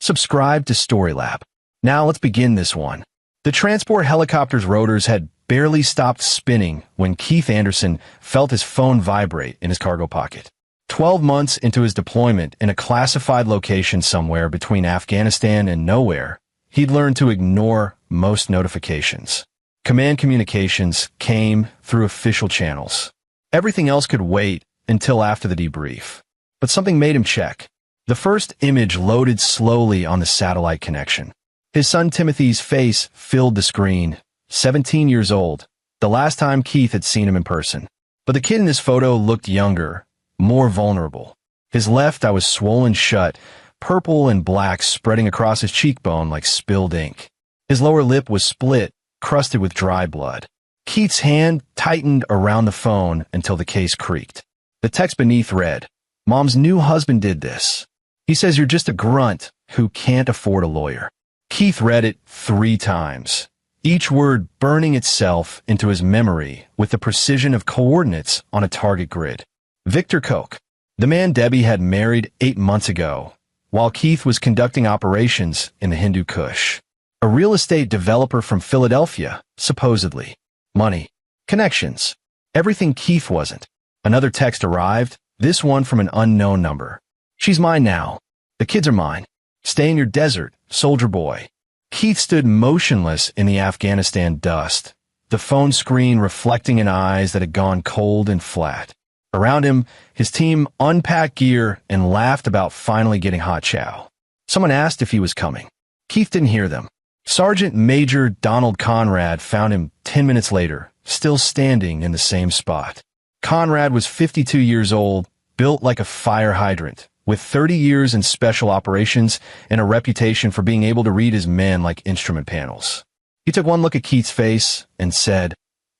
Subscribe to Storylab. Now let's begin this one. The transport helicopter's rotors had barely stopped spinning when Keith Anderson felt his phone vibrate in his cargo pocket. 12 months into his deployment in a classified location somewhere between Afghanistan and nowhere, he'd learned to ignore most notifications. Command communications came through official channels. Everything else could wait until after the debrief. But something made him check. The first image loaded slowly on the satellite connection. His son Timothy's face filled the screen, 17 years old, the last time Keith had seen him in person. But the kid in this photo looked younger, more vulnerable. His left eye was swollen shut, purple and black spreading across his cheekbone like spilled ink. His lower lip was split, crusted with dry blood. Keith's hand tightened around the phone until the case creaked. The text beneath read, "Mom's new husband did this. He says you're just a grunt who can't afford a lawyer." Keith read it 3 times, each word burning itself into his memory with the precision of coordinates on a target grid. Victor Koch, the man Debbie had married 8 months ago, while Keith was conducting operations in the Hindu Kush. A real estate developer from Philadelphia, supposedly. Money. Connections. Everything Keith wasn't. Another text arrived, this one from an unknown number. "She's mine now. The kids are mine. Stay in your desert, soldier boy." Keith stood motionless in the Afghanistan dust, the phone screen reflecting in eyes that had gone cold and flat. Around him, his team unpacked gear and laughed about finally getting hot chow. Someone asked if he was coming. Keith didn't hear them. Sergeant Major Donald Conrad found him 10 minutes later, still standing in the same spot. Conrad was 52 years old, built like a fire hydrant, with 30 years in special operations and a reputation for being able to read his men like instrument panels. He took one look at Keith's face and said,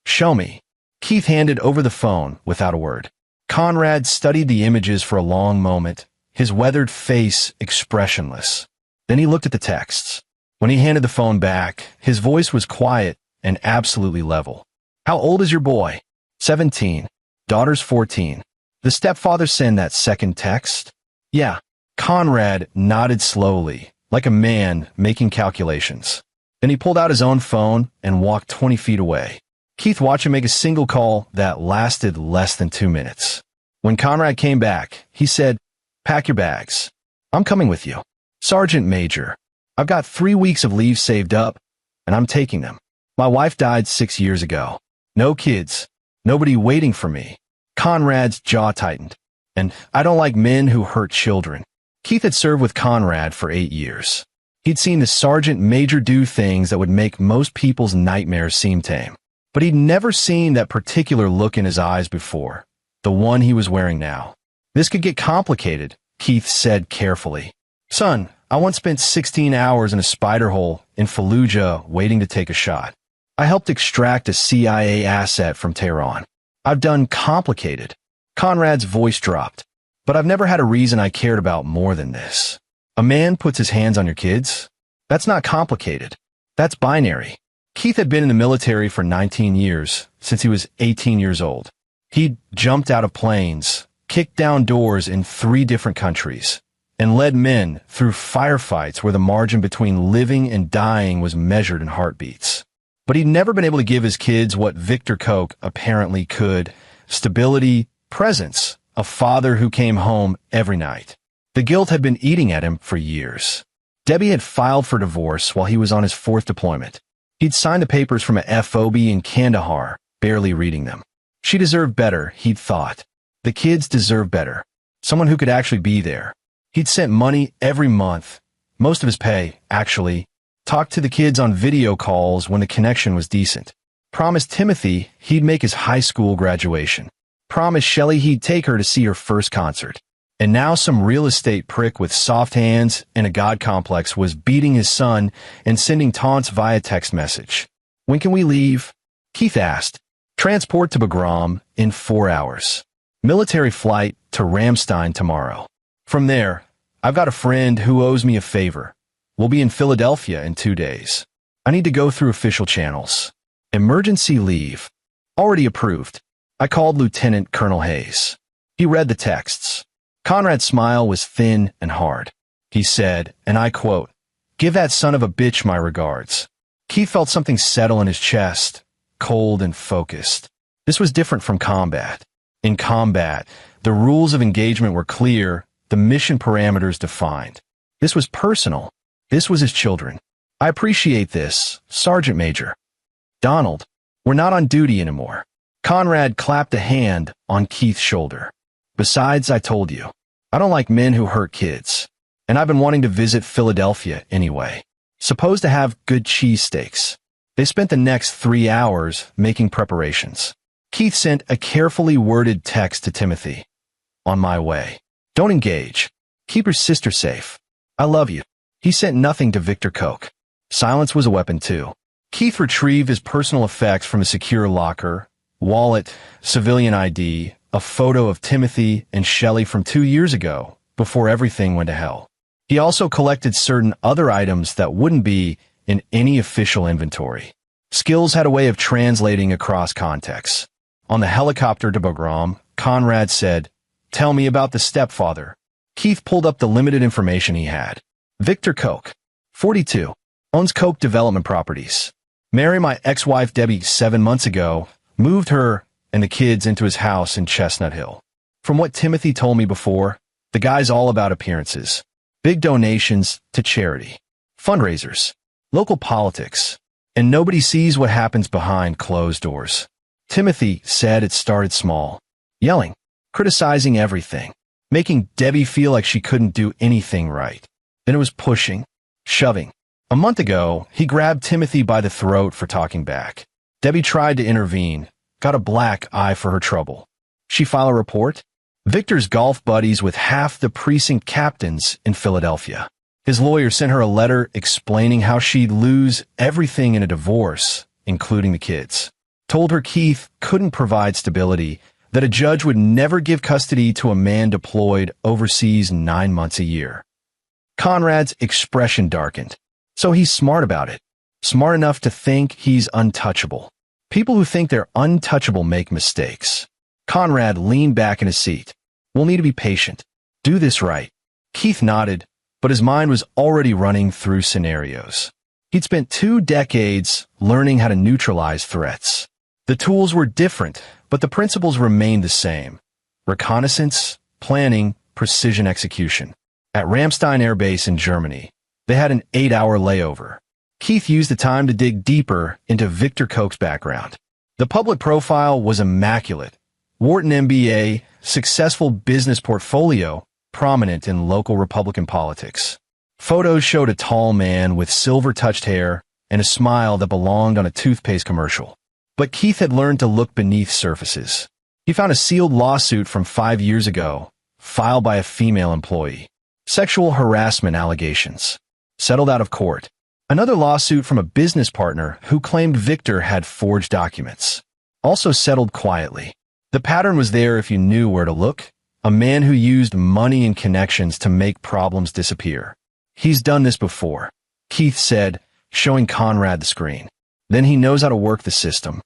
"Show me." Keith handed over the phone without a word. Conrad studied the images for a long moment, his weathered face expressionless. Then he looked at the texts. When he handed the phone back, his voice was quiet and absolutely level. "How old is your boy?" 17. Daughter's 14. The stepfather sent that second text? Yeah. Conrad nodded slowly, like a man making calculations. Then he pulled out his own phone and walked 20 feet away. Keith watched him make a single call that lasted less than 2 minutes. When Conrad came back, he said, "Pack your bags. I'm coming with you. Sergeant Major, I've got 3 weeks of leave saved up, and I'm taking them. My wife died 6 years ago. No kids. Nobody waiting for me." Conrad's jaw tightened. "And I don't like men who hurt children." Keith had served with Conrad for 8 years. He'd seen the Sergeant Major do things that would make most people's nightmares seem tame. But he'd never seen that particular look in his eyes before, the one he was wearing now. "This could get complicated," Keith said carefully. "Son, I once spent 16 hours in a spider hole in Fallujah waiting to take a shot. I helped extract a CIA asset from Tehran. I've done complicated." Conrad's voice dropped. "But I've never had a reason I cared about more than this. A man puts his hands on your kids? That's not complicated. That's binary." Keith had been in the military for 19 years, since he was 18 years old. He'd jumped out of planes, kicked down doors in 3 different countries, and led men through firefights where the margin between living and dying was measured in heartbeats. But he'd never been able to give his kids what Victor Koch apparently could: stability, presence, a father who came home every night. The guilt had been eating at him for years. Debbie had filed for divorce while he was on his 4th deployment. He'd signed the papers from a FOB in Kandahar, barely reading them. She deserved better, he'd thought. The kids deserved better. Someone who could actually be there. He'd sent money every month, most of his pay, actually. Talked to the kids on video calls when the connection was decent. Promised Timothy he'd make his high school graduation. Promised Shelley he'd take her to see her first concert. And now some real estate prick with soft hands and a god complex was beating his son and sending taunts via text message. "When can we leave?" Keith asked. "Transport to Bagram in 4 hours. Military flight to Ramstein tomorrow. From there, I've got a friend who owes me a favor. We'll be in Philadelphia in 2 days. I need to go through official channels. Emergency leave. Already approved." I called Lieutenant Colonel Hayes. He read the texts. Conrad's smile was thin and hard. he said, and I quote, "Give that son of a bitch my regards." Keith felt something settle in his chest, cold and focused. This was different from combat. In combat, the rules of engagement were clear, the mission parameters defined. This was personal. This was his children. "I appreciate this, Sergeant Major." "Donald, we're not on duty anymore." Conrad clapped a hand on Keith's shoulder. "Besides, I told you, I don't like men who hurt kids. And I've been wanting to visit Philadelphia anyway. Supposed to have good cheesesteaks." They spent the next 3 hours making preparations. Keith sent a carefully worded text to Timothy. "On my way. Don't engage. Keep your sister safe. I love you." He sent nothing to Victor Koch. Silence was a weapon too. Keith retrieved his personal effects from a secure locker, wallet, civilian ID, a photo of Timothy and Shelley from 2 years ago, before everything went to hell. He also collected certain other items that wouldn't be in any official inventory. Skills had a way of translating across contexts. On the helicopter to Bagram, Conrad said, "Tell me about the stepfather." Keith pulled up the limited information he had. Victor Koch, 42, owns Koch Development Properties. Married my ex-wife Debbie 7 months ago, moved her and the kids into his house in Chestnut Hill. From what Timothy told me before, the guy's all about appearances. Big donations to charity, fundraisers, local politics, and nobody sees what happens behind closed doors. Timothy said it started small, yelling, criticizing everything, making Debbie feel like she couldn't do anything right. Then it was pushing, shoving. A month ago, he grabbed Timothy by the throat for talking back. Debbie tried to intervene, got a black eye for her trouble. She filed a report? Victor's golf buddies with half the precinct captains in Philadelphia. His lawyer sent her a letter explaining how she'd lose everything in a divorce, including the kids. Told her Keith couldn't provide stability, that a judge would never give custody to a man deployed overseas 9 months a year. Conrad's expression darkened. So he's smart about it. Smart enough to think he's untouchable. People who think they're untouchable make mistakes. Conrad leaned back in his seat. "We'll need to be patient. Do this right." Keith nodded, but his mind was already running through scenarios. He'd spent 2 decades learning how to neutralize threats. The tools were different, but the principles remained the same. Reconnaissance, planning, precision execution. At Ramstein Air Base in Germany, they had an 8-hour layover. Keith used the time to dig deeper into Victor Koch's background. The public profile was immaculate. Wharton MBA, successful business portfolio, prominent in local Republican politics. Photos showed a tall man with silver-touched hair and a smile that belonged on a toothpaste commercial. But Keith had learned to look beneath surfaces. He found a sealed lawsuit from 5 years ago, filed by a female employee. Sexual harassment allegations. Settled out of court. Another lawsuit from a business partner who claimed Victor had forged documents. Also settled quietly. The pattern was there if you knew where to look. A man who used money and connections to make problems disappear. "He's done this before," Keith said, showing Conrad the screen. "Then he knows how to work the system."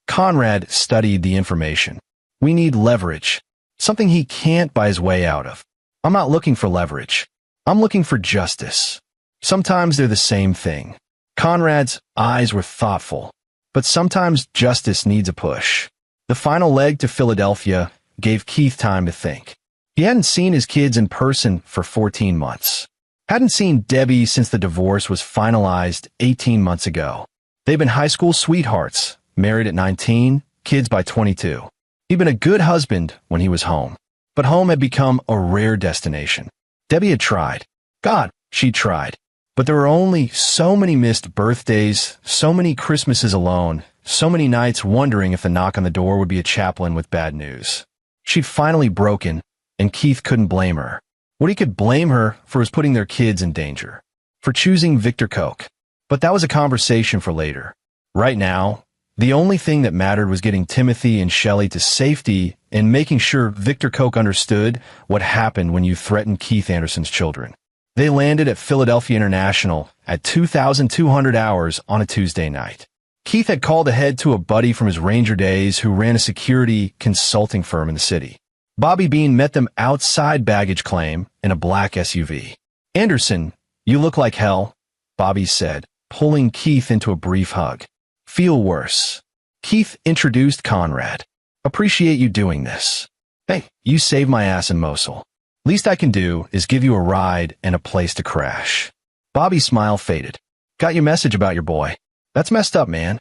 Conrad studied the information. "We need leverage. Something he can't buy his way out of." "I'm not looking for leverage. I'm looking for justice." Sometimes they're the same thing. Conrad's eyes were thoughtful. But sometimes justice needs a push. The final leg to Philadelphia gave Keith time to think. He hadn't seen his kids in person for 14 months. Hadn't seen Debbie since the divorce was finalized 18 months ago. They'd been high school sweethearts, married at 19, kids by 22. He'd been a good husband when he was home. But home had become a rare destination. Debbie had tried. God, she tried. But there were only so many missed birthdays, so many Christmases alone, so many nights wondering if the knock on the door would be a chaplain with bad news. She'd finally broken, and Keith couldn't blame her. What he could blame her for was putting their kids in danger. For choosing Victor Koch. But that was a conversation for later. Right now, the only thing that mattered was getting Timothy and Shelley to safety and making sure Victor Koch understood what happened when you threatened Keith Anderson's children. They landed at Philadelphia International at 2,200 hours on a Tuesday night. Keith had called ahead to a buddy from his Ranger days who ran a security consulting firm in the city. Bobby Bean met them outside baggage claim in a black SUV. Anderson, you look like hell, Bobby said, pulling Keith into a brief hug. Feel worse. Keith introduced Conrad. Appreciate you doing this. Hey, you saved my ass in Mosul. Least I can do is give you a ride and a place to crash. Bobby's smile faded. Got your message about your boy. That's messed up, man.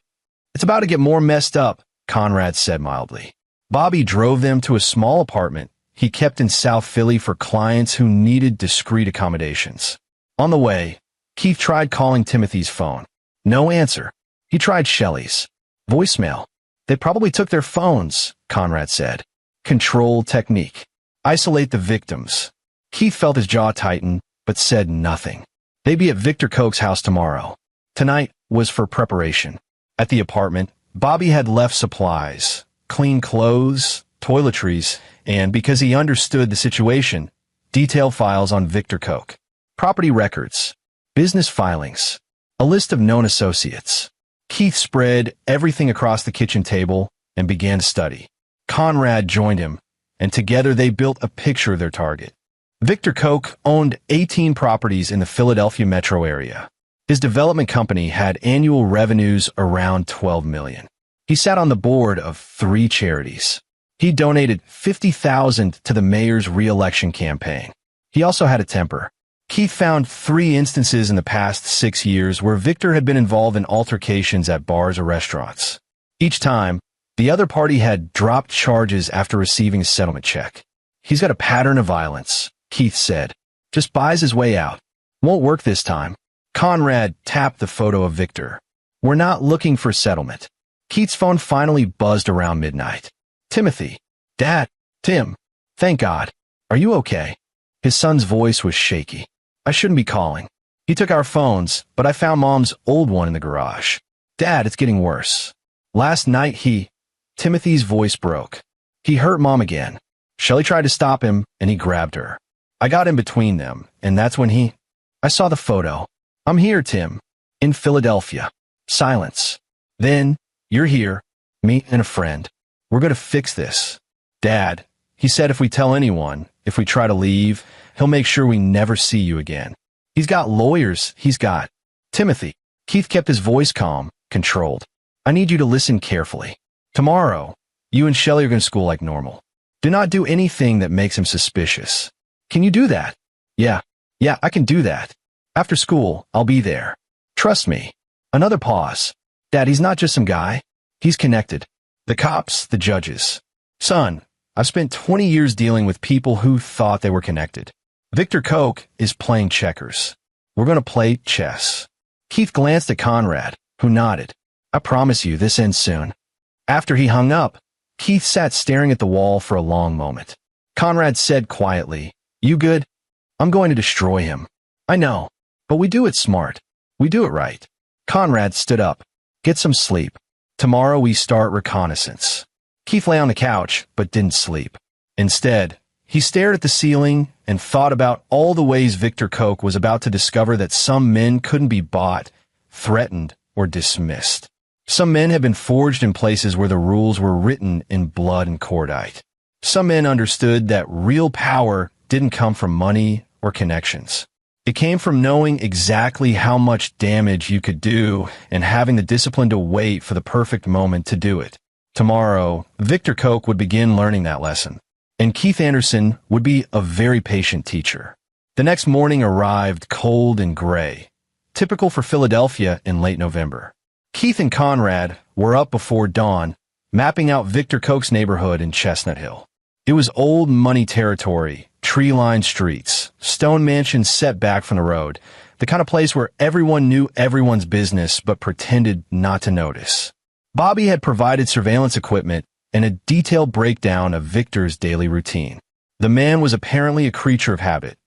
It's about to get more messed up, Conrad said mildly. Bobby drove them to a small apartment he kept in South Philly for clients who needed discreet accommodations. On the way, Keith tried calling Timothy's phone. No answer. He tried Shelley's. Voicemail. They probably took their phones, Conrad said. Control technique. Isolate the victims. Keith felt his jaw tighten, but said nothing. They'd be at Victor Koch's house tomorrow. Tonight was for preparation. At the apartment, Bobby had left supplies, clean clothes, toiletries, and because he understood the situation, detailed files on Victor Koch, property records, business filings, a list of known associates. Keith spread everything across the kitchen table and began to study. Conrad joined him, and together they built a picture of their target. Victor Koch owned 18 properties in the Philadelphia metro area. His development company had annual revenues around $12 million. He sat on the board of 3 charities. He donated $50,000 to the mayor's re-election campaign. He also had a temper. Keith found 3 instances in the past 6 years where Victor had been involved in altercations at bars or restaurants. Each time, the other party had dropped charges after receiving a settlement check. He's got a pattern of violence, Keith said. Just buys his way out. Won't work this time. Conrad tapped the photo of Victor. We're not looking for settlement. Keith's phone finally buzzed around midnight. Timothy. Dad. Tim. Thank God. Are you okay? His son's voice was shaky. I shouldn't be calling. He took our phones, but I found Mom's old one in the garage. Dad, it's getting worse. Last night Timothy's voice broke. He hurt Mom again. Shelley tried to stop him, and he grabbed her. I got in between them, and that's when I saw the photo. I'm here, Tim. In Philadelphia. Silence. Then, you're here. Me and a friend. We're going to fix this. Dad, he said if we tell anyone, if we try to leave, he'll make sure we never see you again. He's got lawyers. He's got Timothy. Keith kept his voice calm, controlled. I need you to listen carefully. Tomorrow, you and Shelley are going to school like normal. Do not do anything that makes him suspicious. Can you do that? Yeah, I can do that. After school, I'll be there. Trust me. Another pause. Dad, he's not just some guy. He's connected. The cops, the judges. Son, I've spent 20 years dealing with people who thought they were connected. Victor Koch is playing checkers. We're going to play chess. Keith glanced at Conrad, who nodded. I promise you, this ends soon. After he hung up, Keith sat staring at the wall for a long moment. Conrad said quietly, You good? I'm going to destroy him. I know, but we do it smart. We do it right. Conrad stood up. Get some sleep. Tomorrow we start reconnaissance. Keith lay on the couch, but didn't sleep. Instead, he stared at the ceiling and thought about all the ways Victor Koch was about to discover that some men couldn't be bought, threatened, or dismissed. Some men had been forged in places where the rules were written in blood and cordite. Some men understood that real power didn't come from money or connections. It came from knowing exactly how much damage you could do and having the discipline to wait for the perfect moment to do it. Tomorrow, Victor Koch would begin learning that lesson, and Keith Anderson would be a very patient teacher. The next morning arrived cold and gray, typical for Philadelphia in late November. Keith and Conrad were up before dawn, mapping out Victor Koch's neighborhood in Chestnut Hill. It was old money territory, tree-lined streets, stone mansions set back from the road, the kind of place where everyone knew everyone's business but pretended not to notice. Bobby had provided surveillance equipment and a detailed breakdown of Victor's daily routine. The man was apparently a creature of habit.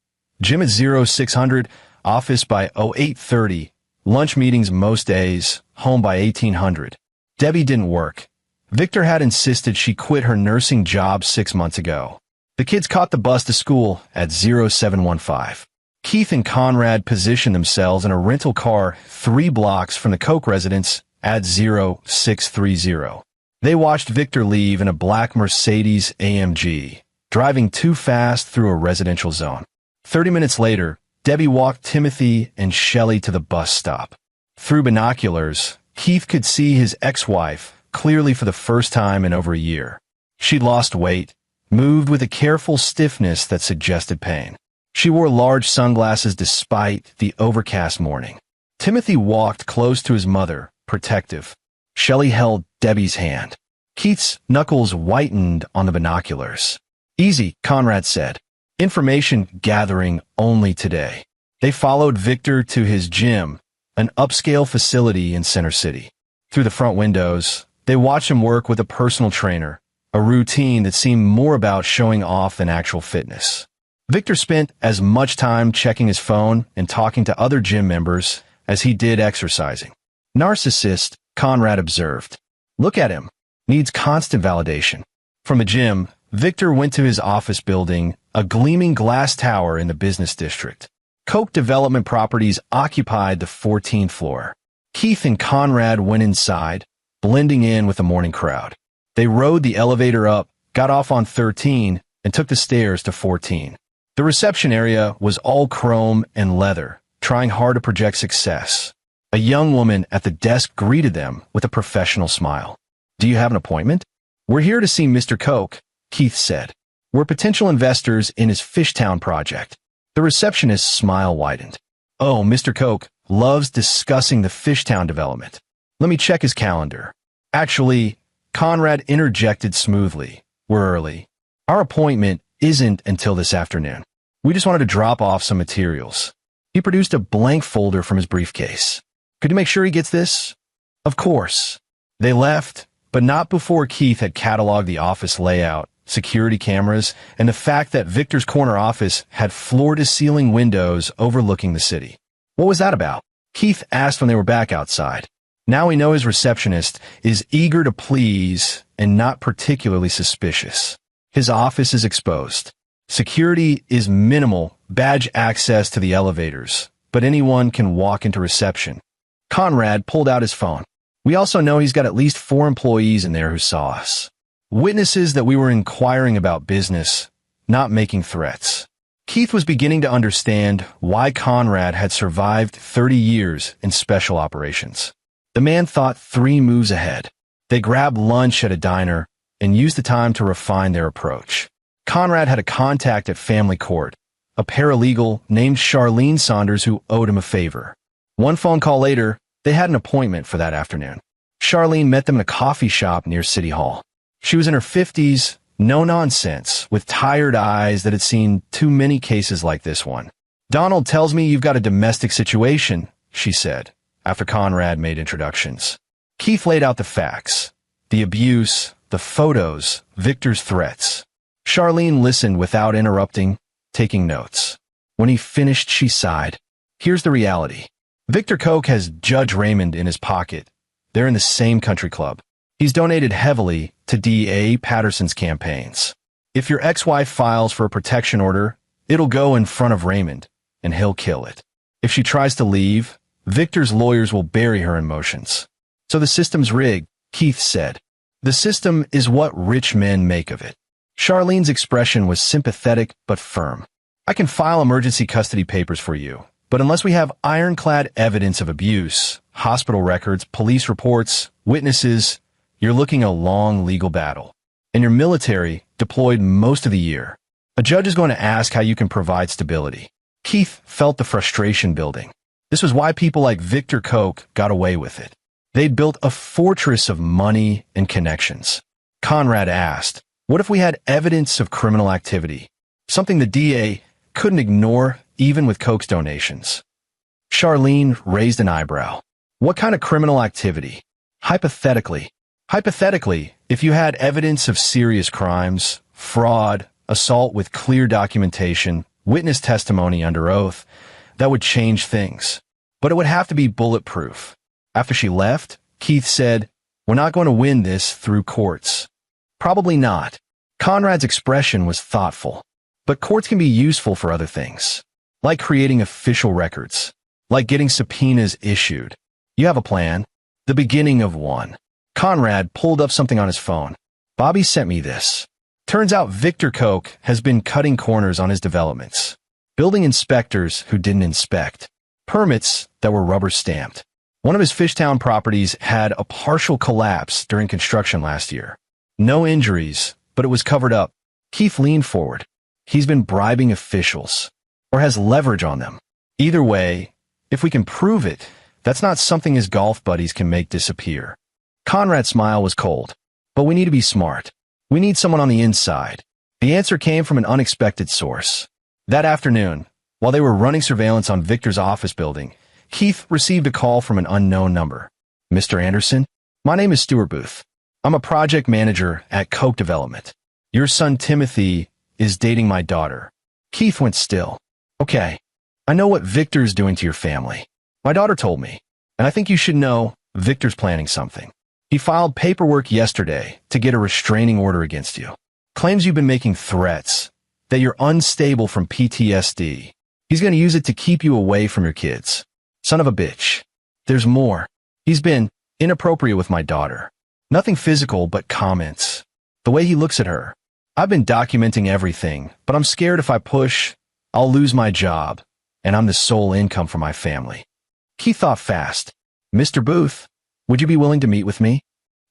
Gym at 0600, office by 0830, lunch meetings most days, home by 1800. Debbie didn't work. Victor had insisted she quit her nursing job 6 months ago. The kids caught the bus to school at 0715. Keith and Conrad positioned themselves in a rental car 3 blocks from the Koch residence at 0630. They watched Victor leave in a black Mercedes AMG, driving too fast through a residential zone. 30 minutes later, Debbie walked Timothy and Shelley to the bus stop. Through binoculars, Keith could see his ex-wife clearly for the first time in over a year. She'd lost weight, moved with a careful stiffness that suggested pain. She wore large sunglasses despite the overcast morning. Timothy walked close to his mother, protective. Shelley held Debbie's hand. Keith's knuckles whitened on the binoculars. "Easy," Conrad said. "Information gathering only today." They followed Victor to his gym, an upscale facility in Center City. Through the front windows, they watched him work with a personal trainer, a routine that seemed more about showing off than actual fitness. Victor spent as much time checking his phone and talking to other gym members as he did exercising. "Narcissist," Conrad observed. "Look at him. Needs constant validation." From the gym, Victor went to his office building, a gleaming glass tower in the business district. Koch Development Properties occupied the 14th floor. Keith and Conrad went inside, blending in with the morning crowd. They rode the elevator up, got off on 13, and took the stairs to 14. The reception area was all chrome and leather, trying hard to project success. A young woman at the desk greeted them with a professional smile. "Do you have an appointment?" "We're here to see Mr. Koch," Keith said. "We're potential investors in his Fishtown project." The receptionist's smile widened. "Oh, Mr. Koch loves discussing the Fishtown development. Let me check his calendar." "Actually," Conrad interjected smoothly, "we're early. Our appointment isn't until this afternoon. We just wanted to drop off some materials." He produced a blank folder from his briefcase. "Could you make sure he gets this?" "Of course." They left, but not before Keith had cataloged the office layout, security cameras, and the fact that Victor's corner office had floor-to-ceiling windows overlooking the city. "What was that about?" Keith asked when they were back outside. "Now we know his receptionist is eager to please and not particularly suspicious. His office is exposed. Security is minimal, badge access to the elevators, but anyone can walk into reception." Conrad pulled out his phone. "We also know he's got at least 4 employees in there who saw us. Witnesses that we were inquiring about business, not making threats." Keith was beginning to understand why Conrad had survived 30 years in special operations. The man thought 3 moves ahead. They grabbed lunch at a diner and used the time to refine their approach. Conrad had a contact at family court, a paralegal named Charlene Saunders who owed him a favor. One phone call later, they had an appointment for that afternoon. Charlene met them in a coffee shop near City Hall. She was in her 50s, no nonsense, with tired eyes that had seen too many cases like this one. "Donald tells me you've got a domestic situation," she said, after Conrad made introductions. Keith laid out the facts, the abuse, the photos, Victor's threats. Charlene listened without interrupting, taking notes. When he finished, she sighed. "Here's the reality. Victor Koch has Judge Raymond in his pocket. They're in the same country club. He's donated heavily to D.A. Patterson's campaigns. If your ex-wife files for a protection order, it'll go in front of Raymond, and he'll kill it. If she tries to leave, Victor's lawyers will bury her in motions. So the system's rigged," Keith said. "The system is what rich men make of it." Charlene's expression was sympathetic but firm. "I can file emergency custody papers for you, but unless we have ironclad evidence of abuse, hospital records, police reports, witnesses, you're looking a long legal battle. And your military deployed most of the year. A judge is going to ask how you can provide stability." Keith felt the frustration building. This was why people like Victor Koch got away with it. They'd built a fortress of money and connections. Conrad asked, "What if we had evidence of criminal activity? Something the DA couldn't ignore even with Koch's donations." Charlene raised an eyebrow. "What kind of criminal activity?" Hypothetically, if you had evidence of serious crimes, fraud, assault with clear documentation, witness testimony under oath, that would change things. But it would have to be bulletproof. After she left, Keith said, "We're not going to win this through courts." "Probably not." Conrad's expression was thoughtful. "But courts can be useful for other things, like creating official records, like getting subpoenas issued. You have a plan?" "The beginning of one." Conrad pulled up something on his phone. "Bobby sent me this. Turns out Victor Koch has been cutting corners on his developments. building inspectors who didn't inspect, permits that were rubber-stamped. One of his Fishtown properties had a partial collapse during construction last year. No injuries, but it was covered up. Keith leaned forward. He's been bribing officials, or has leverage on them. Either way, if we can prove it, that's not something his golf buddies can make disappear. Conrad's smile was cold. But we need to be smart. We need someone on the inside. The answer came from an unexpected source. That afternoon, while they were running surveillance on Victor's office building, Keith received a call from an unknown number. Mr. Anderson, my name is Stuart Booth. I'm a project manager at Koch Development. Your son Timothy is dating my daughter. Keith went still. Okay, I know what Victor's doing to your family. My daughter told me, and I think you should know Victor's planning something. He filed paperwork yesterday to get a restraining order against you. Claims you've been making threats, that you're unstable from PTSD. He's going to use it to keep you away from your kids. Son of a bitch. There's more. He's been inappropriate with my daughter. Nothing physical, but comments. The way he looks at her. I've been documenting everything, but I'm scared if I push, I'll lose my job, and I'm the sole income for my family. He thought fast. Mr. Booth, would you be willing to meet with me?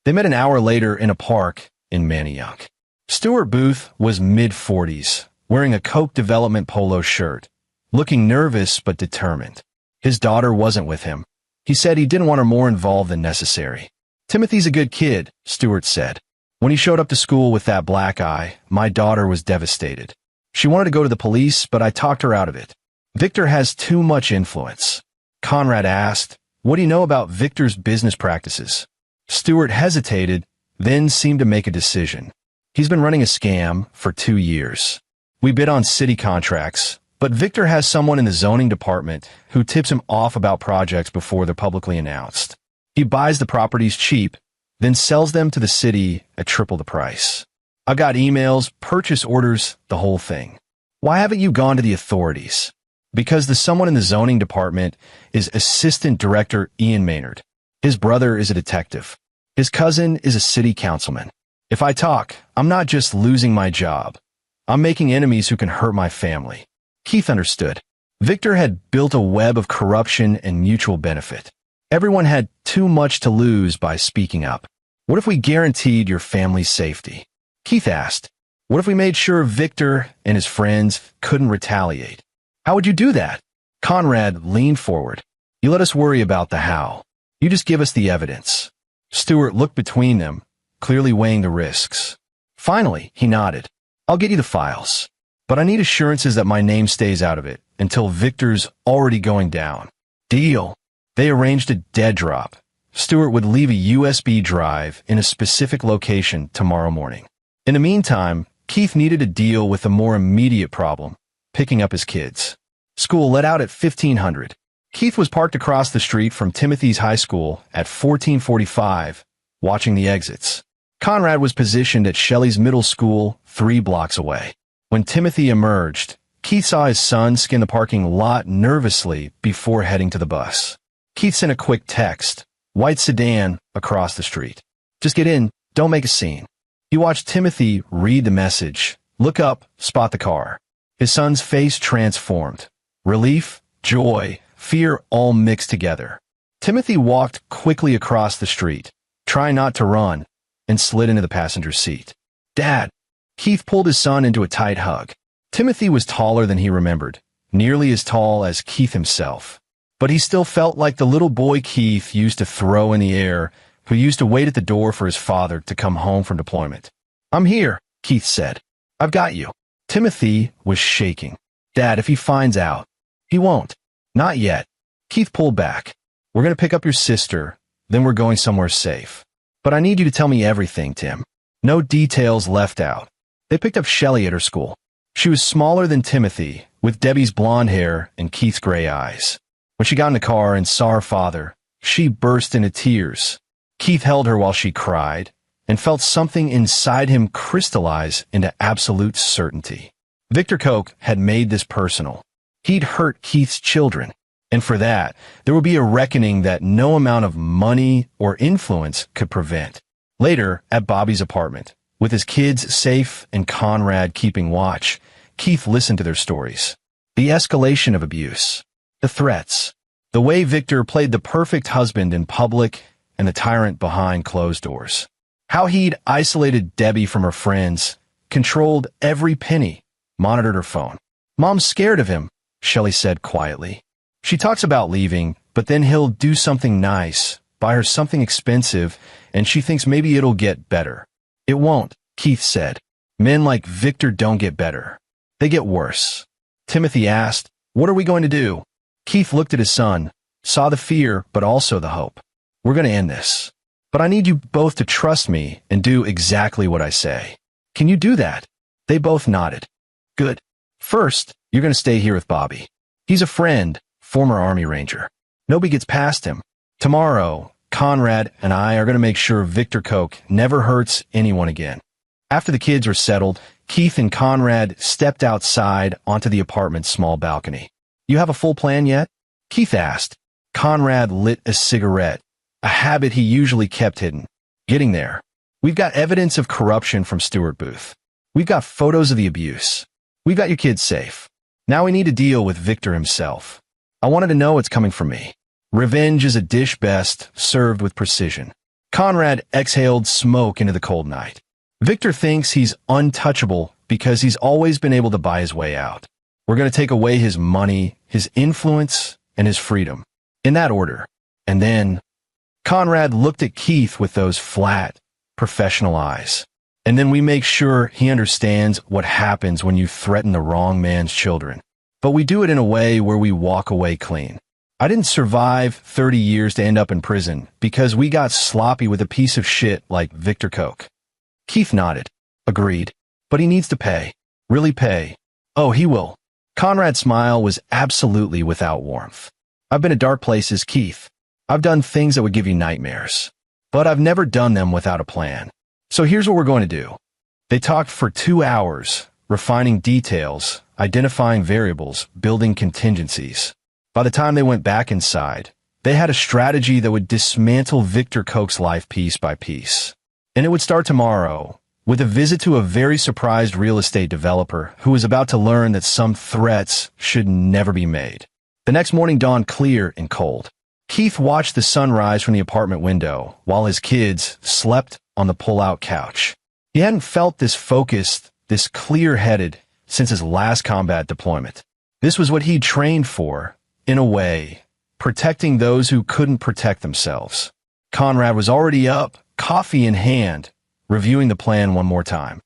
They met an hour later in a park in Manayunk. Stuart Booth was mid-40s, wearing a Koch Development polo shirt, looking nervous but determined. His daughter wasn't with him. He said he didn't want her more involved than necessary. Timothy's a good kid, Stuart said. When he showed up to school with that black eye, my daughter was devastated. She wanted to go to the police, but I talked her out of it. Victor has too much influence. Conrad asked, what do you know about Victor's business practices? Stuart hesitated, then seemed to make a decision. He's been running a scam for 2 years. We bid on city contracts, but Victor has someone in the zoning department who tips him off about projects before they're publicly announced. He buys the properties cheap, then sells them to the city at triple the price. I've got emails, purchase orders, the whole thing. Why haven't you gone to the authorities? Because the someone in the zoning department is Assistant Director Ian Maynard. His brother is a detective. His cousin is a city councilman. If I talk, I'm not just losing my job. I'm making enemies who can hurt my family. Keith understood. Victor had built a web of corruption and mutual benefit. Everyone had too much to lose by speaking up. What if we guaranteed your family's safety? Keith asked. What if we made sure Victor and his friends couldn't retaliate? How would you do that? Conrad leaned forward. You let us worry about the how. You just give us the evidence. Stuart looked between them, clearly weighing the risks. Finally, he nodded. I'll get you the files, but I need assurances that my name stays out of it until Victor's already going down. Deal. They arranged a dead drop. Stuart would leave a USB drive in a specific location tomorrow morning. In the meantime, Keith needed to deal with a more immediate problem, picking up his kids. School let out at 1500. Keith was parked across the street from Timothy's high school at 1445, watching the exits. Conrad was positioned at Shelley's middle school 3 blocks away. When Timothy emerged, Keith saw his son scan the parking lot nervously before heading to the bus. Keith sent a quick text, white sedan across the street. Just get in, don't make a scene. He watched Timothy read the message, look up, spot the car. His son's face transformed. Relief, joy, fear all mixed together. Timothy walked quickly across the street, trying not to run, and slid into the passenger seat. Dad! Keith pulled his son into a tight hug. Timothy was taller than he remembered, nearly as tall as Keith himself. But he still felt like the little boy Keith used to throw in the air, who used to wait at the door for his father to come home from deployment. I'm here, Keith said. I've got you. Timothy was shaking. Dad, if he finds out. He won't. Not yet. Keith pulled back. We're going to pick up your sister, then we're going somewhere safe. But I need you to tell me everything, Tim. No details left out. They picked up Shelley at her school. She was smaller than Timothy, with Debbie's blonde hair and Keith's gray eyes. When she got in the car and saw her father, she burst into tears. Keith held her while she cried, and felt something inside him crystallize into absolute certainty. Victor Koch had made this personal. He'd hurt Keith's children, and for that, there would be a reckoning that no amount of money or influence could prevent. Later, at Bobby's apartment, with his kids safe and Conrad keeping watch, Keith listened to their stories. The escalation of abuse. The threats. The way Victor played the perfect husband in public and the tyrant behind closed doors. How he'd isolated Debbie from her friends, controlled every penny, monitored her phone. Mom's scared of him, Shelley said quietly. She talks about leaving, but then he'll do something nice, buy her something expensive, and she thinks maybe it'll get better. It won't, Keith said. Men like Victor don't get better. They get worse. Timothy asked, "What are we going to do?" Keith looked at his son, saw the fear, but also the hope. "We're going to end this. But I need you both to trust me and do exactly what I say. Can you do that?" They both nodded. "Good. First, you're going to stay here with Bobby. He's a friend, former Army Ranger. Nobody gets past him. Tomorrow, Conrad and I are going to make sure Victor Koch never hurts anyone again." After the kids were settled, Keith and Conrad stepped outside onto the apartment's small balcony. "You have a full plan yet?" Keith asked. Conrad lit a cigarette, a habit he usually kept hidden. "Getting there. We've got evidence of corruption from Stuart Booth. We've got photos of the abuse. We've got your kids safe. Now we need to deal with Victor himself. I wanted to know it's coming from me. Revenge is a dish best served with precision." Conrad exhaled smoke into the cold night. Victor thinks he's untouchable because he's always been able to buy his way out. We're going to take away his money, his influence, and his freedom. In that order. And then, Conrad looked at Keith with those flat, professional eyes. "And then we make sure he understands what happens when you threaten the wrong man's children. But we do it in a way where we walk away clean. I didn't survive 30 years to end up in prison because we got sloppy with a piece of shit like Victor Koch." Keith nodded. "Agreed. But he needs to pay. Really pay. Oh, he will." Conrad's smile was absolutely without warmth. "I've been to dark places, Keith. I've done things that would give you nightmares. But I've never done them without a plan. So here's what we're going to do." They talked for 2 hours, refining details, identifying variables, building contingencies. By the time they went back inside, they had a strategy that would dismantle Victor Koch's life piece by piece. And it would start tomorrow, with a visit to a very surprised real estate developer who was about to learn that some threats should never be made. The next morning dawned clear and cold. Keith watched the sun rise from the apartment window while his kids slept on the pull-out couch. He hadn't felt this focused, this clear-headed since his last combat deployment. This was what he'd trained for, in a way, protecting those who couldn't protect themselves. Conrad was already up, coffee in hand, reviewing the plan one more time.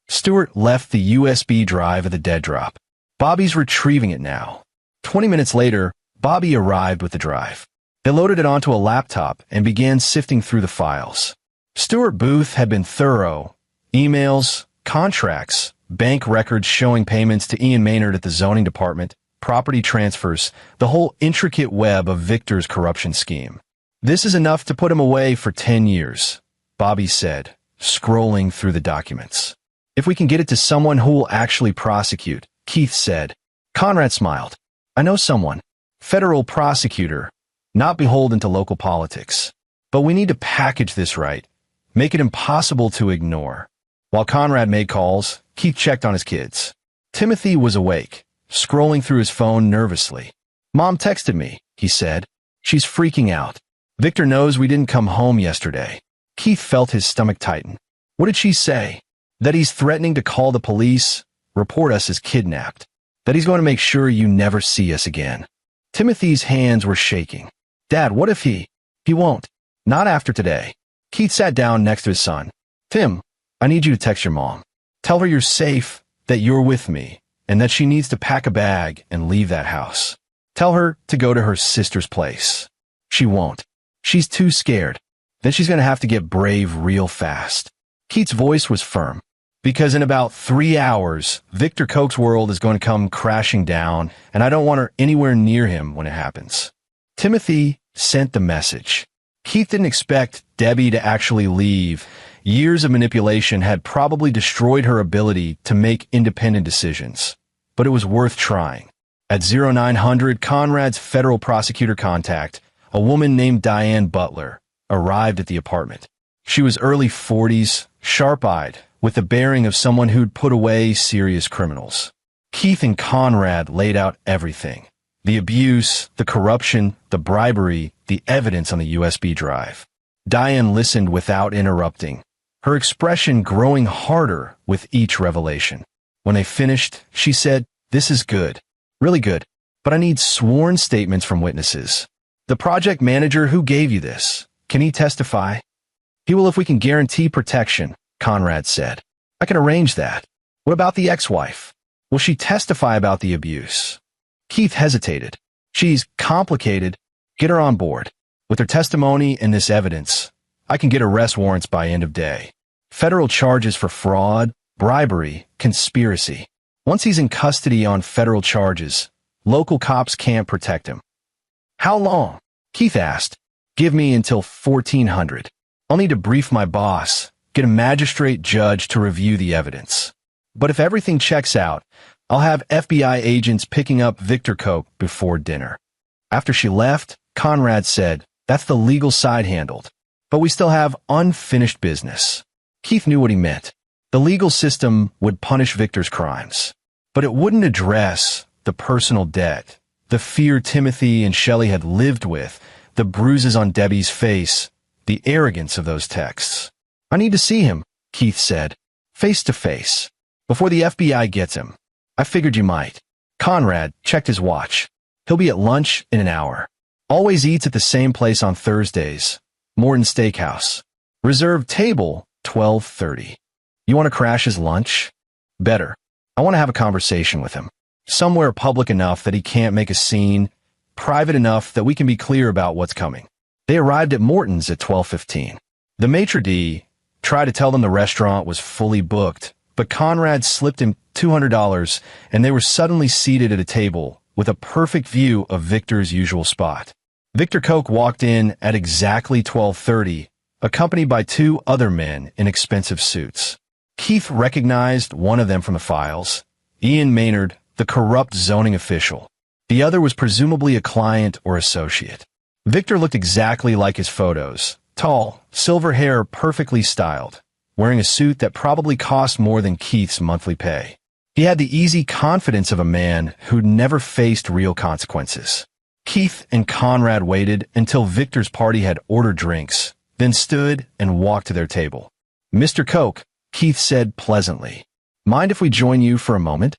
Stuart left the USB drive at the dead drop. Bobby's retrieving it now. 20 minutes later, Bobby arrived with the drive. They loaded it onto a laptop and began sifting through the files. Stuart Booth had been thorough. Emails, contracts, bank records showing payments to Ian Maynard at the zoning department, property transfers, the whole intricate web of Victor's corruption scheme. "This is enough to put him away for 10 years, Bobby said, scrolling through the documents. "If we can get it to someone who will actually prosecute," Keith said. Conrad smiled. "I know someone. Federal prosecutor, not beholden to local politics. But we need to package this right, make it impossible to ignore." While Conrad made calls, Keith checked on his kids. Timothy was awake, scrolling through his phone nervously. "Mom texted me," he said. "She's freaking out. Victor knows we didn't come home yesterday." Keith felt his stomach tighten. "What did she say?" "That he's threatening to call the police, report us as kidnapped. That he's going to make sure you never see us again." Timothy's hands were shaking. "Dad, what if he won't. Not after today." Keith sat down next to his son. "Tim, I need you to text your mom. Tell her you're safe, that you're with me, and that she needs to pack a bag and leave that house. Tell her to go to her sister's place. She won't. She's too scared. Then she's going to have to get brave real fast." Keith's voice was firm. "Because in about 3 hours, Victor Koch's world is going to come crashing down, and I don't want her anywhere near him when it happens." Timothy sent the message. Keith didn't expect Debbie to actually leave. Years of manipulation had probably destroyed her ability to make independent decisions. But it was worth trying. At 0900, Conrad's federal prosecutor contact, a woman named Diane Butler, arrived at the apartment. She was early 40s, sharp-eyed, with the bearing of someone who'd put away serious criminals. Keith and Conrad laid out everything. The abuse, the corruption, the bribery, the evidence on the USB drive. Diane listened without interrupting, her expression growing harder with each revelation. When they finished, she said, "This is good. Really good. But I need sworn statements from witnesses. The project manager who gave you this, can he testify?" "He will if we can guarantee protection," Conrad said. "I can arrange that. What about the ex-wife? Will she testify about the abuse?" Keith hesitated. "She's complicated. Get her on board. With her testimony and this evidence, I can get arrest warrants by end of day. Federal charges for fraud, bribery, conspiracy. Once he's in custody on federal charges, local cops can't protect him." "How long?" Keith asked. "Give me until 1400. I'll need to brief my boss, get a magistrate judge to review the evidence. But if everything checks out, I'll have FBI agents picking up Victor Koch before dinner." After she left, Conrad said, "That's the legal side handled. But we still have unfinished business." Keith knew what he meant. The legal system would punish Victor's crimes, but it wouldn't address the personal debt, the fear Timothy and Shelley had lived with, the bruises on Debbie's face, the arrogance of those texts. "I need to see him," Keith said, "face to face, before the FBI gets him." "I figured you might." Conrad checked his watch. "He'll be at lunch in an hour. Always eats at the same place on Thursdays, Morton Steakhouse. Reserved table, 12:30. You want to crash his lunch?" "Better. I want to have a conversation with him. Somewhere public enough that he can't make a scene, private enough that we can be clear about what's coming." They arrived at Morton's at 12:15. The maitre d' tried to tell them the restaurant was fully booked, but Conrad slipped him $200 and they were suddenly seated at a table with a perfect view of Victor's usual spot. Victor Koch walked in at exactly 12:30, accompanied by two other men in expensive suits. Keith recognized one of them from the files, Ian Maynard, the corrupt zoning official. The other was presumably a client or associate. Victor looked exactly like his photos, tall, silver hair perfectly styled, wearing a suit that probably cost more than Keith's monthly pay. He had the easy confidence of a man who'd never faced real consequences. Keith and Conrad waited until Victor's party had ordered drinks, then stood and walked to their table. "Mr. Koch," Keith said pleasantly, "mind if we join you for a moment?"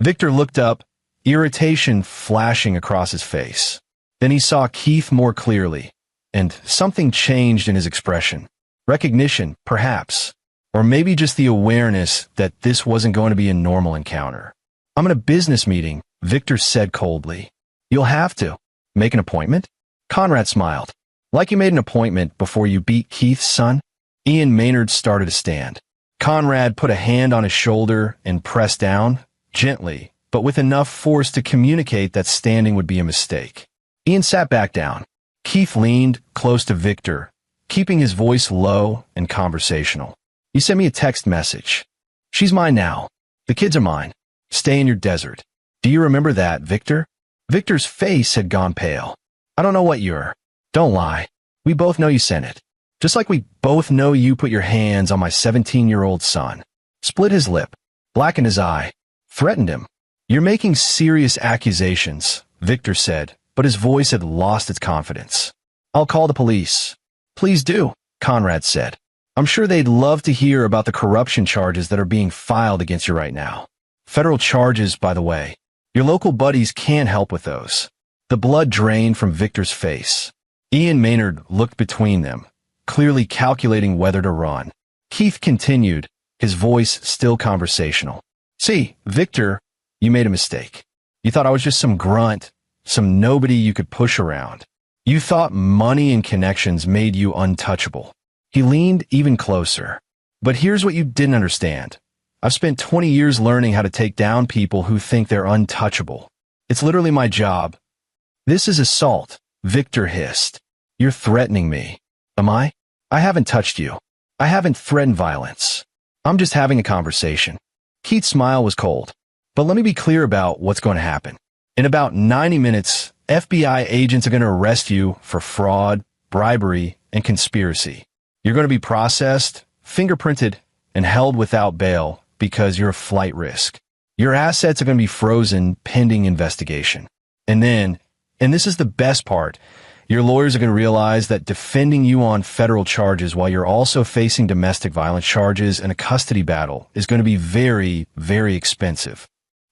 Victor looked up, irritation flashing across his face. Then he saw Keith more clearly, and something changed in his expression. Recognition, perhaps, or maybe just the awareness that this wasn't going to be a normal encounter. "I'm in a business meeting," Victor said coldly. "You'll have to. Make an appointment?" Conrad smiled. "Like you made an appointment before you beat Keith's son?" Ian Maynard started to stand. Conrad put a hand on his shoulder and pressed down, gently, but with enough force to communicate that standing would be a mistake. Ian sat back down. Keith leaned close to Victor, keeping his voice low and conversational. "You sent me a text message. She's mine now. The kids are mine. Stay in your desert. Do you remember that, Victor?" Victor's face had gone pale. "I don't know what you're. Don't lie. We both know you sent it. Just like we both know you put your hands on my 17-year-old son." Split his lip, blackened his eye, threatened him. "You're making serious accusations," Victor said, but his voice had lost its confidence. "I'll call the police." "Please do," Conrad said. "I'm sure they'd love to hear about the corruption charges that are being filed against you right now. Federal charges, by the way. Your local buddies can't help with those." The blood drained from Victor's face. Ian Maynard looked between them, clearly calculating whether to run. Keith continued, his voice still conversational. "See, Victor, you made a mistake. You thought I was just some grunt, some nobody you could push around. You thought money and connections made you untouchable." He leaned even closer. "But here's what you didn't understand. I've spent 20 years learning how to take down people who think they're untouchable. It's literally my job." "This is assault," Victor hissed. "You're threatening me." "Am I? I haven't touched you. I haven't threatened violence. I'm just having a conversation." Keith's smile was cold. "But let me be clear about what's going to happen. In about 90 minutes, FBI agents are going to arrest you for fraud, bribery, and conspiracy. You're going to be processed, fingerprinted, and held without bail because you're a flight risk. Your assets are going to be frozen pending investigation. And then, and this is the best part, your lawyers are going to realize that defending you on federal charges while you're also facing domestic violence charges and a custody battle is going to be very, very expensive.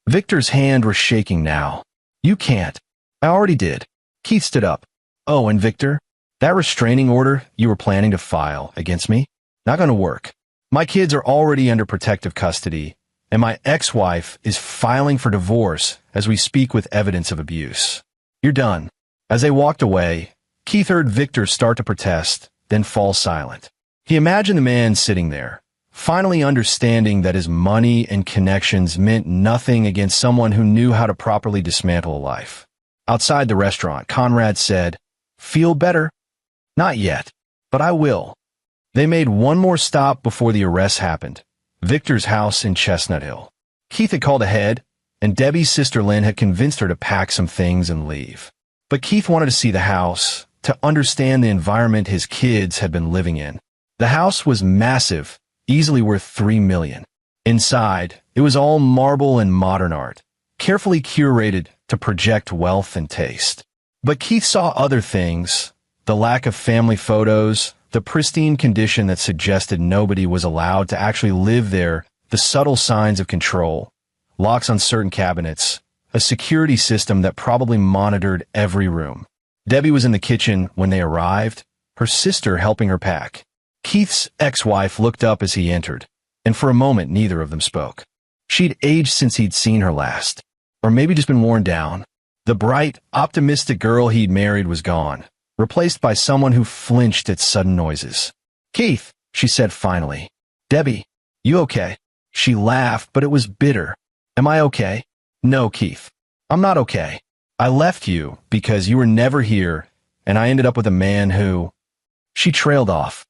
Victor's hand was shaking now. You can't. I already did. Keith stood up. Oh, and Victor, that restraining order you were planning to file against me? Not going to work. My kids are already under protective custody, and my ex-wife is filing for divorce as we speak with evidence of abuse. You're done. As they walked away, Keith heard Victor start to protest, then fall silent. He imagined the man sitting there, finally understanding that his money and connections meant nothing against someone who knew how to properly dismantle a life. Outside the restaurant, Conrad said, "Feel better?" "Not yet, but I will." They made one more stop before the arrest happened, Victor's house in Chestnut Hill. Keith had called ahead, and Debbie's sister Lynn had convinced her to pack some things and leave. But Keith wanted to see the house, to understand the environment his kids had been living in. The house was massive, easily worth $3 million. Inside, it was all marble and modern art, carefully curated to project wealth and taste. But Keith saw other things, the lack of family photos, the pristine condition that suggested nobody was allowed to actually live there, the subtle signs of control, locks on certain cabinets, a security system that probably monitored every room. Debbie was in the kitchen when they arrived, her sister helping her pack. Keith's ex-wife looked up as he entered, and for a moment neither of them spoke. She'd aged since he'd seen her last, or maybe just been worn down. The bright, optimistic girl he'd married was gone, replaced by someone who flinched at sudden noises. "Keith," she said finally. "Debbie, you okay?" She laughed, but it was bitter. "Am I okay?" "No, Keith. I'm not okay. I left you because you were never here, and I ended up with a man who—" She trailed off.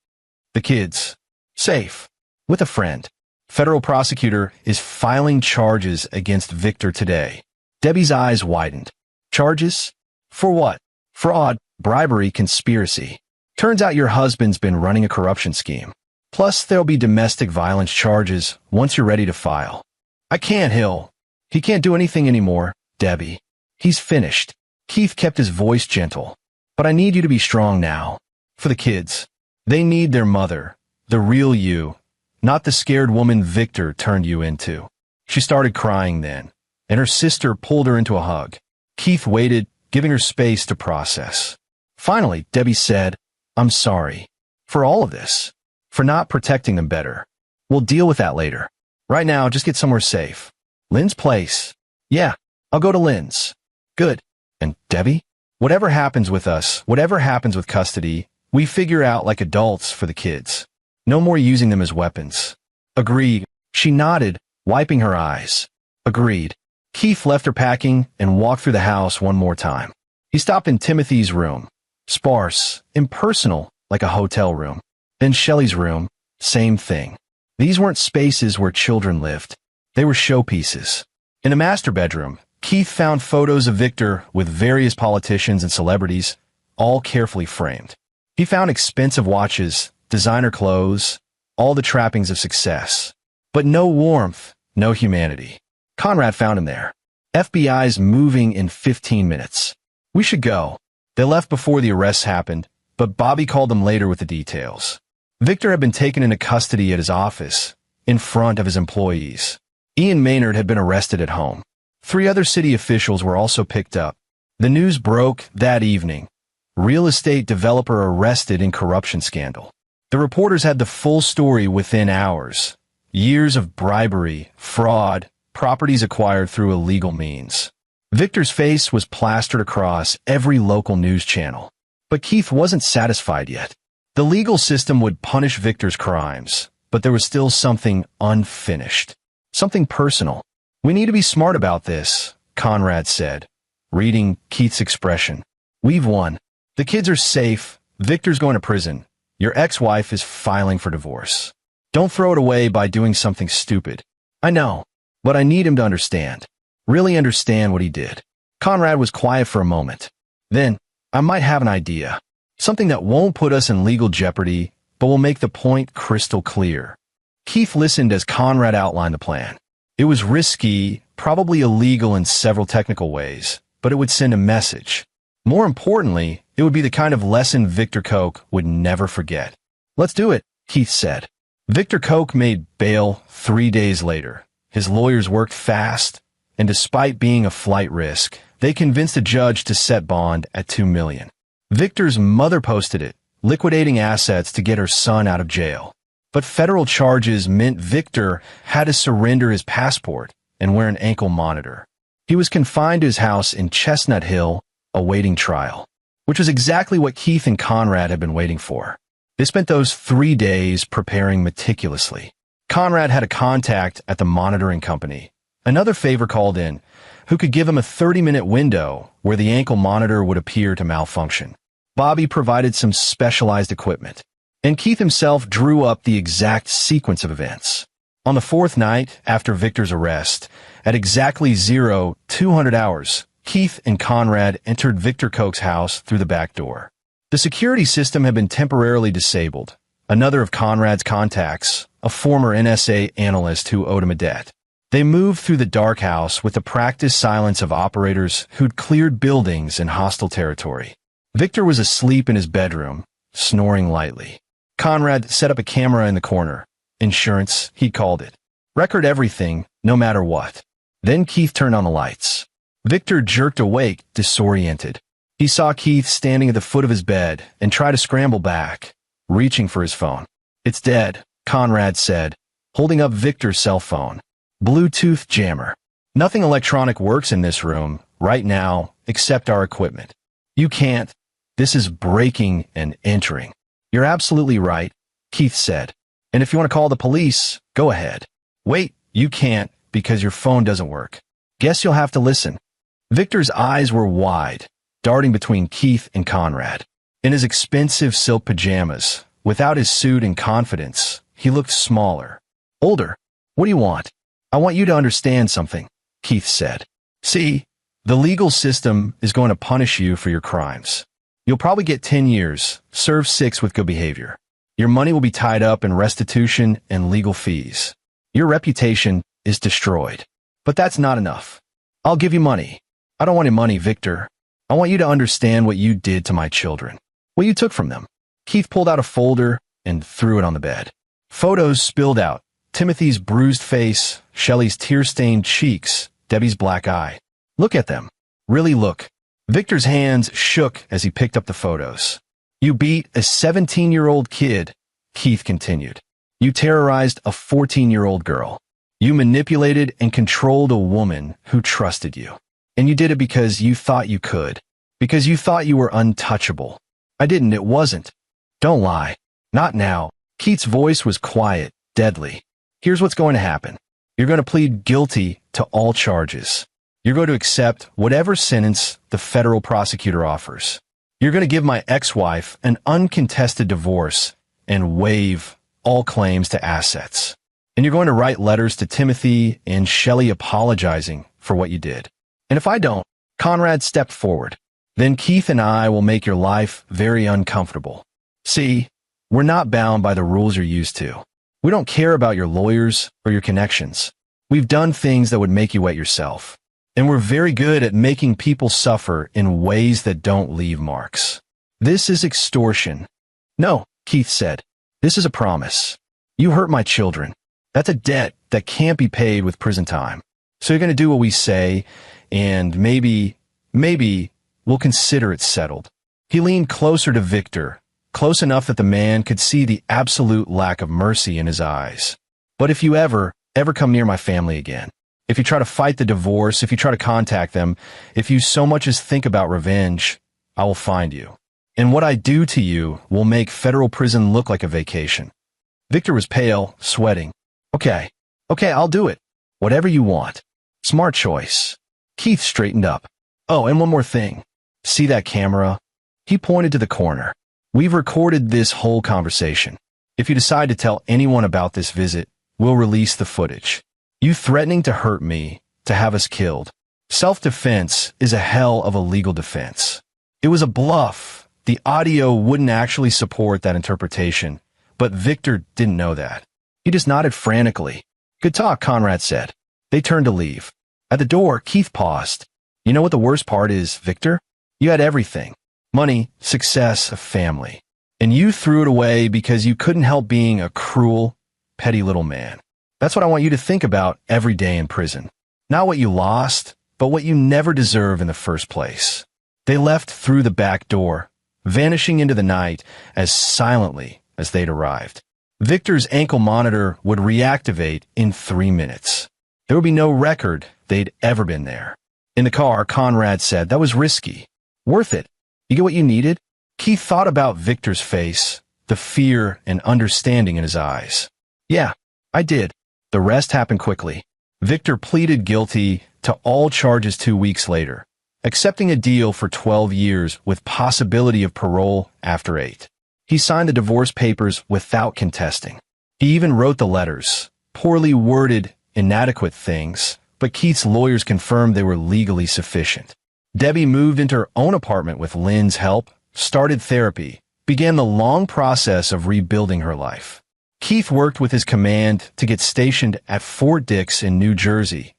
"The kids. Safe. With a friend. Federal prosecutor is filing charges against Victor today." Debbie's eyes widened. "Charges? For what?" "Fraud, bribery, conspiracy. Turns out your husband's been running a corruption scheme. Plus, there'll be domestic violence charges once you're ready to file." "I can't, Hill. He can't do anything anymore, Debbie. He's finished." Keith kept his voice gentle. "But I need you to be strong now. For the kids. They need their mother, the real you, not the scared woman Victor turned you into." She started crying then, and her sister pulled her into a hug. Keith waited, giving her space to process. Finally, Debbie said, "I'm sorry. For all of this. For not protecting them better. We'll deal with that later. Right now, just get somewhere safe." "Lynn's place." "Yeah, I'll go to Lynn's." "Good. And Debbie? Whatever happens with us, whatever happens with custody, we figure out like adults for the kids. No more using them as weapons." "Agreed." She nodded, wiping her eyes. "Agreed." Keith left her packing and walked through the house one more time. He stopped in Timothy's room. Sparse, impersonal, like a hotel room. Then Shelley's room, same thing. These weren't spaces where children lived. They were showpieces. In the master bedroom, Keith found photos of Victor with various politicians and celebrities, all carefully framed. He found expensive watches, designer clothes, all the trappings of success. But no warmth, no humanity. Conrad found him there. "FBI's moving in 15 minutes. We should go." They left before the arrests happened, but Bobby called them later with the details. Victor had been taken into custody at his office, in front of his employees. Ian Maynard had been arrested at home. 3 other city officials were also picked up. The news broke that evening. Real estate developer arrested in corruption scandal. The reporters had the full story within hours. Years of bribery, fraud, properties acquired through illegal means. Victor's face was plastered across every local news channel. But Keith wasn't satisfied yet. The legal system would punish Victor's crimes, but there was still something unfinished. Something personal. "We need to be smart about this," Conrad said, reading Keith's expression. "We've won. The kids are safe. Victor's going to prison. Your ex-wife is filing for divorce. Don't throw it away by doing something stupid." "I know, but I need him to understand. Really understand what he did." Conrad was quiet for a moment. Then, "I might have an idea. Something that won't put us in legal jeopardy, but will make the point crystal clear." Keith listened as Conrad outlined the plan. It was risky, probably illegal in several technical ways, but it would send a message. More importantly, it would be the kind of lesson Victor Koch would never forget. "Let's do it," Keith said. Victor Koch made bail 3 days later. His lawyers worked fast, and despite being a flight risk, they convinced a judge to set bond at $2 million. Victor's mother posted it, liquidating assets to get her son out of jail. But federal charges meant Victor had to surrender his passport and wear an ankle monitor. He was confined to his house in Chestnut Hill, awaiting trial, which was exactly what Keith and Conrad had been waiting for. They spent those 3 days preparing meticulously. Conrad had a contact at the monitoring company. Another favor called in, who could give him a 30-minute window where the ankle monitor would appear to malfunction. Bobby provided some specialized equipment, and Keith himself drew up the exact sequence of events. On the 4th night after Victor's arrest, at exactly 0200 hours, Keith and Conrad entered Victor Koch's house through the back door. The security system had been temporarily disabled. Another of Conrad's contacts, a former NSA analyst who owed him a debt. They moved through the dark house with the practiced silence of operators who'd cleared buildings in hostile territory. Victor was asleep in his bedroom, snoring lightly. Conrad set up a camera in the corner. Insurance, he called it. Record everything, no matter what. Then Keith turned on the lights. Victor jerked awake, disoriented. He saw Keith standing at the foot of his bed and try to scramble back, reaching for his phone. "It's dead," Conrad said, holding up Victor's cell phone. "Bluetooth jammer. Nothing electronic works in this room right now except our equipment. You can't. This is breaking and entering." "You're absolutely right," Keith said. "And if you want to call the police, go ahead." "Wait, you can't because your phone doesn't work. Guess you'll have to listen." Victor's eyes were wide, darting between Keith and Conrad. In his expensive silk pajamas, without his suit and confidence, he looked smaller. "Older. What do you want?" "I want you to understand something," Keith said. "See, the legal system is going to punish you for your crimes. You'll probably get 10 years, serve 6 with good behavior. Your money will be tied up in restitution and legal fees. Your reputation is destroyed. But that's not enough. I'll give you money. I don't want your money, Victor. I want you to understand what you did to my children, what you took from them." Keith pulled out a folder and threw it on the bed. Photos spilled out. Timothy's bruised face, Shelley's tear-stained cheeks, Debbie's black eye. "Look at them. Really look." Victor's hands shook as he picked up the photos. "You beat a 17-year-old kid," Keith continued. "You terrorized a 14-year-old girl. You manipulated and controlled a woman who trusted you. And you did it because you thought you could. Because you thought you were untouchable. I didn't, it wasn't. Don't lie. Not now." Keith's voice was quiet, deadly. "Here's what's going to happen. You're going to plead guilty to all charges. You're going to accept whatever sentence the federal prosecutor offers. You're going to give my ex-wife an uncontested divorce and waive all claims to assets. And you're going to write letters to Timothy and Shelley apologizing for what you did. And if I don't," Conrad stepped forward, "then Keith and I will make your life very uncomfortable. See, we're not bound by the rules you're used to. We don't care about your lawyers or your connections. We've done things that would make you wet yourself. And we're very good at making people suffer in ways that don't leave marks. This is extortion." "No," Keith said. "This is a promise. You hurt my children. That's a debt that can't be paid with prison time. So you're going to do what we say, and maybe we'll consider it settled." He leaned closer to Victor, close enough that the man could see the absolute lack of mercy in his eyes. "But if you ever come near my family again, if you try to fight the divorce, if you try to contact them, if you so much as think about revenge, I will find you. And what I do to you will make federal prison look like a vacation." Victor was pale, sweating. Okay, I'll do it. Whatever you want. Smart choice." Keith straightened up. "Oh, and one more thing. See that camera?" He pointed to the corner. "We've recorded this whole conversation. If you decide to tell anyone about this visit, we'll release the footage. You threatening to hurt me, to have us killed. Self-defense is a hell of a legal defense. It was a bluff. The audio wouldn't actually support that interpretation, but Victor didn't know that. He just nodded frantically. "Good talk," Conrad said. They turned to leave. At the door, Keith paused. You know what the worst part is, Victor? You had everything. Money, success, a family. And you threw it away because you couldn't help being a cruel, petty little man. That's what I want you to think about every day in prison. Not what you lost, but what you never deserve in the first place. They left through the back door, vanishing into the night as silently as they'd arrived. Victor's ankle monitor would reactivate in 3 minutes. There would be no record they'd ever been there. In the car, Conrad said, that was risky. Worth it. You get what you needed? Keith thought about Victor's face, the fear and understanding in his eyes. Yeah, I did. The rest happened quickly. Victor pleaded guilty to all charges 2 weeks later, accepting a deal for 12 years with possibility of parole after 8. He signed the divorce papers without contesting. He even wrote the letters, poorly worded, inadequate things, but Keith's lawyers confirmed they were legally sufficient. Debbie moved into her own apartment with Lynn's help, started therapy, began the long process of rebuilding her life. Keith worked with his command to get stationed at Fort Dix in New Jersey,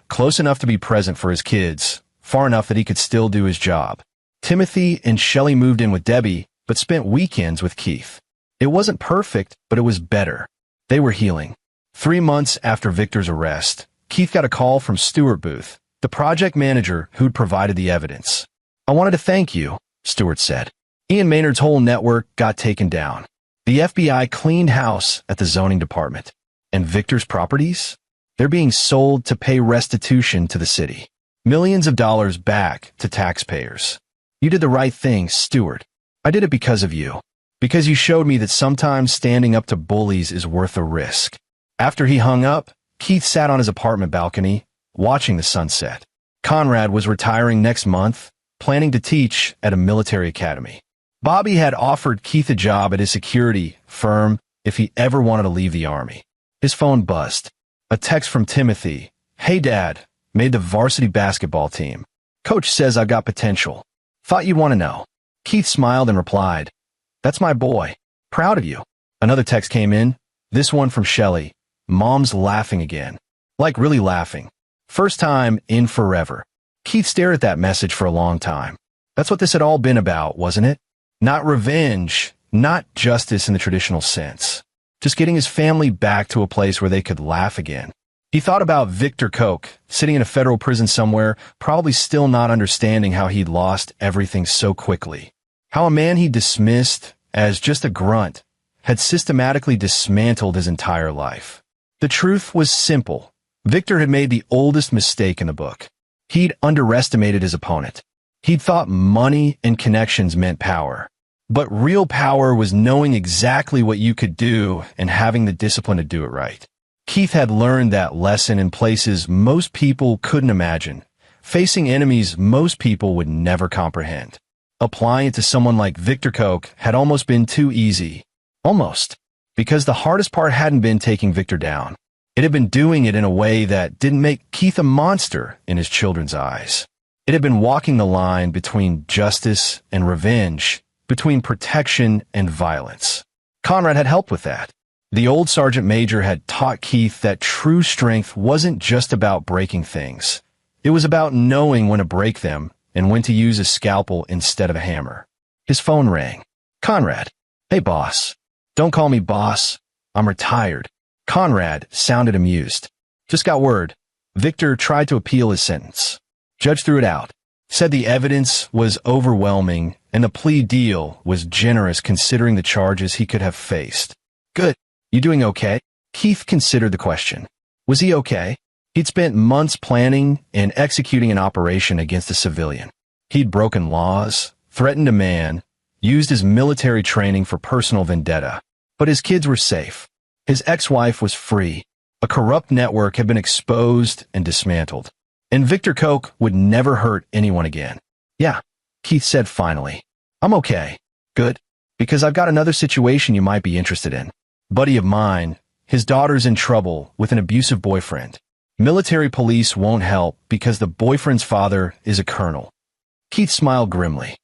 close enough to be present for his kids, far enough that he could still do his job. Timothy and Shelley moved in with Debbie, but spent weekends with Keith. It wasn't perfect, but it was better. They were healing. 3 months after Victor's arrest, Keith got a call from Stuart Booth, the project manager who'd provided the evidence. I wanted to thank you, Stuart said. Ian Maynard's whole network got taken down. The FBI cleaned house at the zoning department. And Victor's properties? They're being sold to pay restitution to the city. Millions of dollars back to taxpayers. You did the right thing, Stuart. I did it because of you. Because you showed me that sometimes standing up to bullies is worth a risk. After he hung up, Keith sat on his apartment balcony, watching the sunset. Conrad was retiring next month, planning to teach at a military academy. Bobby had offered Keith a job at his security firm if he ever wanted to leave the Army. His phone buzzed. A text from Timothy. Hey Dad, made the varsity basketball team. Coach says I've got potential. Thought you'd want to know. Keith smiled and replied, that's my boy. Proud of you. Another text came in, this one from Shelley. Mom's laughing again. Like really laughing. First time in forever. Keith stared at that message for a long time. That's what this had all been about, wasn't it? Not revenge, not justice in the traditional sense. Just getting his family back to a place where they could laugh again. He thought about Victor Koch, sitting in a federal prison somewhere, probably still not understanding how he'd lost everything so quickly. How a man he dismissed as just a grunt had systematically dismantled his entire life. The truth was simple. Victor had made the oldest mistake in the book. He'd underestimated his opponent. He'd thought money and connections meant power. But real power was knowing exactly what you could do and having the discipline to do it right. Keith had learned that lesson in places most people couldn't imagine, facing enemies most people would never comprehend. Applying it to someone like Victor Koch had almost been too easy. Almost. Because the hardest part hadn't been taking Victor down. It had been doing it in a way that didn't make Keith a monster in his children's eyes. It had been walking the line between justice and revenge, between protection and violence. Conrad had helped with that. The old sergeant major had taught Keith that true strength wasn't just about breaking things. It was about knowing when to break them and when to use a scalpel instead of a hammer. His phone rang. Conrad. Hey, boss. Don't call me boss. I'm retired. Conrad sounded amused. Just got word. Victor tried to appeal his sentence. Judge threw it out. Said the evidence was overwhelming and the plea deal was generous considering the charges he could have faced. Good. You doing okay? Keith considered the question. Was he okay? He'd spent months planning and executing an operation against a civilian. He'd broken laws, threatened a man, used his military training for personal vendetta. But his kids were safe. His ex-wife was free. A corrupt network had been exposed and dismantled. And Victor Koch would never hurt anyone again. Yeah, Keith said finally. I'm okay. Good. Because I've got another situation you might be interested in. Buddy of mine, his daughter's in trouble with an abusive boyfriend. Military police won't help because the boyfriend's father is a colonel. Keith smiled grimly.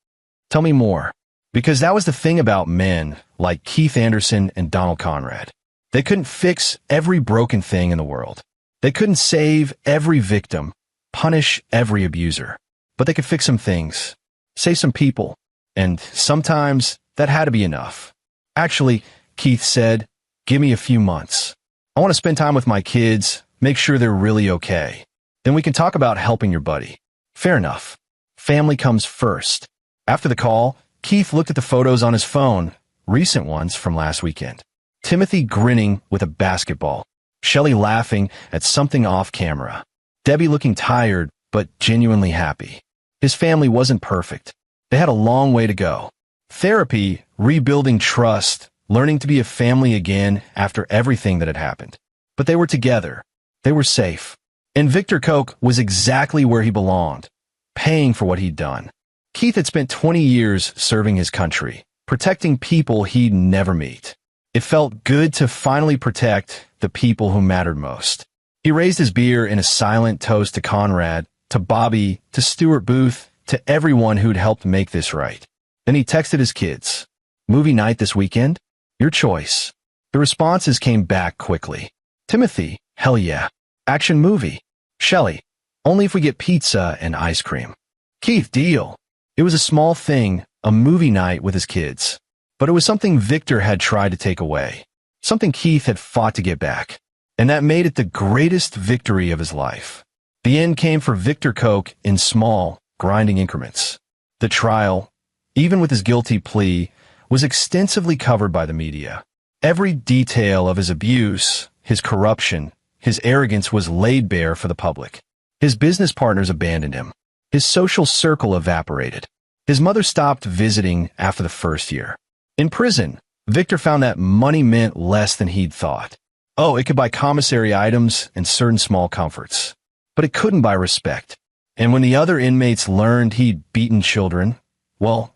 Tell me more. Because that was the thing about men like Keith Anderson and Donald Conrad. They couldn't fix every broken thing in the world. They couldn't save every victim, punish every abuser. But they could fix some things, save some people, and sometimes that had to be enough. Actually, Keith said, give me a few months. I want to spend time with my kids, make sure they're really okay. Then we can talk about helping your buddy. Fair enough. Family comes first. After the call, Keith looked at the photos on his phone, recent ones from last weekend. Timothy grinning with a basketball. Shelley laughing at something off camera. Debbie looking tired, but genuinely happy. His family wasn't perfect. They had a long way to go. Therapy, rebuilding trust, learning to be a family again after everything that had happened. But they were together. They were safe. And Victor Koch was exactly where he belonged, paying for what he'd done. Keith had spent 20 years serving his country, protecting people he'd never meet. It felt good to finally protect the people who mattered most. He raised his beer in a silent toast to Conrad, to Bobby, to Stuart Booth, to everyone who'd helped make this right. Then he texted his kids. Movie night this weekend? Your choice. The responses came back quickly. Timothy, hell yeah. Action movie. Shelley, only if we get pizza and ice cream. Keith, deal. It was a small thing, a movie night with his kids. But it was something Victor had tried to take away. Something Keith had fought to get back. And that made it the greatest victory of his life. The end came for Victor Koch in small, grinding increments. The trial, even with his guilty plea, was extensively covered by the media. Every detail of his abuse, his corruption, his arrogance was laid bare for the public. His business partners abandoned him. His social circle evaporated. His mother stopped visiting after the first year. In prison, Victor found that money meant less than he'd thought. Oh, it could buy commissary items and certain small comforts. But it couldn't buy respect. And when the other inmates learned he'd beaten children, well,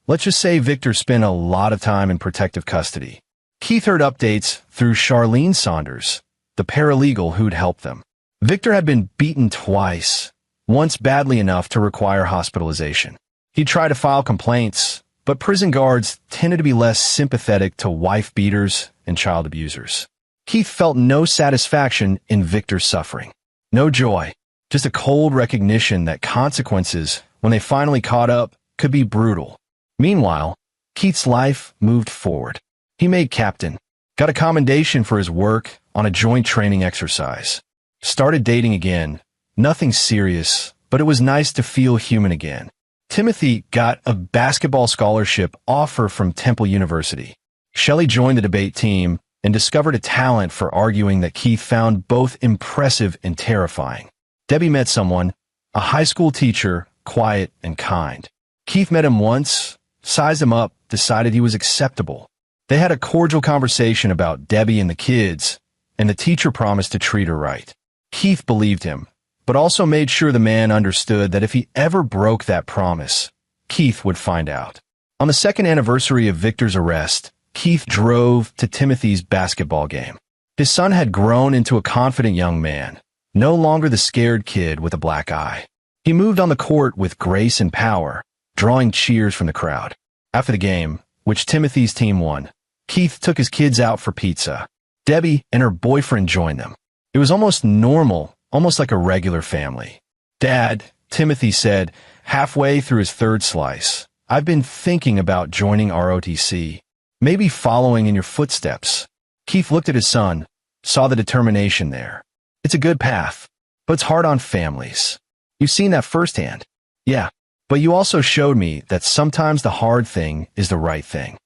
let's just say Victor spent a lot of time in protective custody. Keith heard updates through Charlene Saunders, the paralegal who'd helped them. Victor had been beaten twice, once badly enough to require hospitalization. He'd tried to file complaints, but prison guards tended to be less sympathetic to wife beaters and child abusers. Keith felt no satisfaction in Victor's suffering. No joy, just a cold recognition that consequences, when they finally caught up, could be brutal. Meanwhile, Keith's life moved forward. He made captain, got a commendation for his work on a joint training exercise, started dating again. Nothing serious, but it was nice to feel human again. Timothy got a basketball scholarship offer from Temple University. Shelley joined the debate team and discovered a talent for arguing that Keith found both impressive and terrifying. Debbie met someone, a high school teacher, quiet and kind. Keith met him once, sized him up, decided he was acceptable. They had a cordial conversation about Debbie and the kids, and the teacher promised to treat her right. Keith believed him, but also made sure the man understood that if he ever broke that promise, Keith would find out. On the second anniversary of Victor's arrest, Keith drove to Timothy's basketball game. His son had grown into a confident young man, no longer the scared kid with a black eye. He moved on the court with grace and power, drawing cheers from the crowd. After the game, which Timothy's team won, Keith took his kids out for pizza. Debbie and her boyfriend joined them. It was almost normal, almost like a regular family. Dad, Timothy said, halfway through his third slice, I've been thinking about joining ROTC, maybe following in your footsteps. Keith looked at his son, saw the determination there. It's a good path, but it's hard on families. You've seen that firsthand. Yeah, but you also showed me that sometimes the hard thing is the right thing.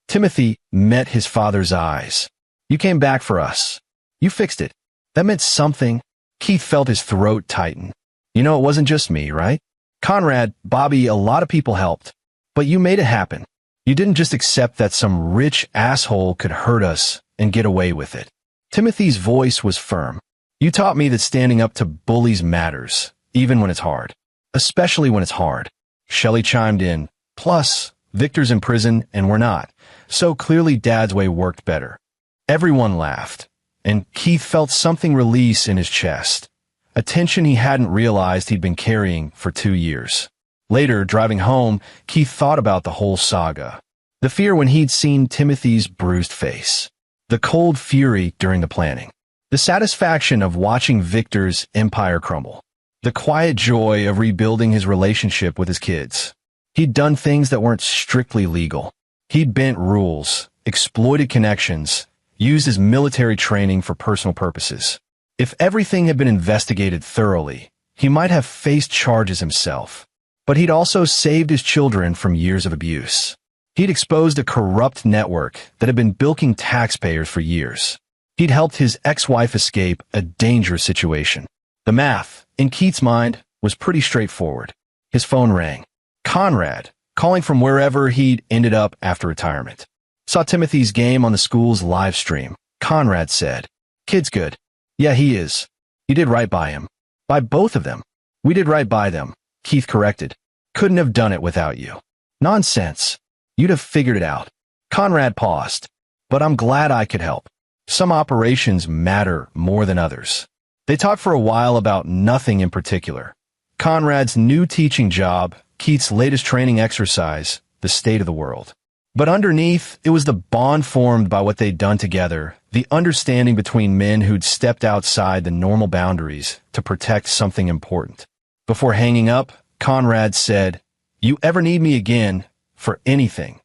Timothy met his father's eyes. You came back for us. You fixed it. That meant something. Keith felt his throat tighten. You know, it wasn't just me, right? Conrad, Bobby, a lot of people helped. But you made it happen. You didn't just accept that some rich asshole could hurt us and get away with it. Timothy's voice was firm. You taught me that standing up to bullies matters, even when it's hard. Especially when it's hard. Shelley chimed in. Plus, Victor's in prison and we're not. So clearly Dad's way worked better. Everyone laughed, and Keith felt something release in his chest, a tension he hadn't realized he'd been carrying for 2 years. Later, driving home, Keith thought about the whole saga. The fear when he'd seen Timothy's bruised face. The cold fury during the planning. The satisfaction of watching Victor's empire crumble. the quiet joy of rebuilding his relationship with his kids. He'd done things that weren't strictly legal. He'd bent rules, exploited connections, used his military training for personal purposes. If everything had been investigated thoroughly, he might have faced charges himself. But he'd also saved his children from years of abuse. He'd exposed a corrupt network that had been bilking taxpayers for years. He'd helped his ex-wife escape a dangerous situation. The math, in Keith's mind, was pretty straightforward. His phone rang. Conrad, calling from wherever he'd ended up after retirement. Saw Timothy's game on the school's live stream. Conrad said, "Kid's good." "Yeah, he is. You did right by him." "By both of them." "We did right by them," Keith corrected. "Couldn't have done it without you." "Nonsense. You'd have figured it out." Conrad paused. "But I'm glad I could help. Some operations matter more than others." They talked for a while about nothing in particular. Conrad's new teaching job, Keith's latest training exercise, the state of the world. But underneath, it was the bond formed by what they'd done together, the understanding between men who'd stepped outside the normal boundaries to protect something important. Before hanging up, Conrad said, "You ever need me again, for anything,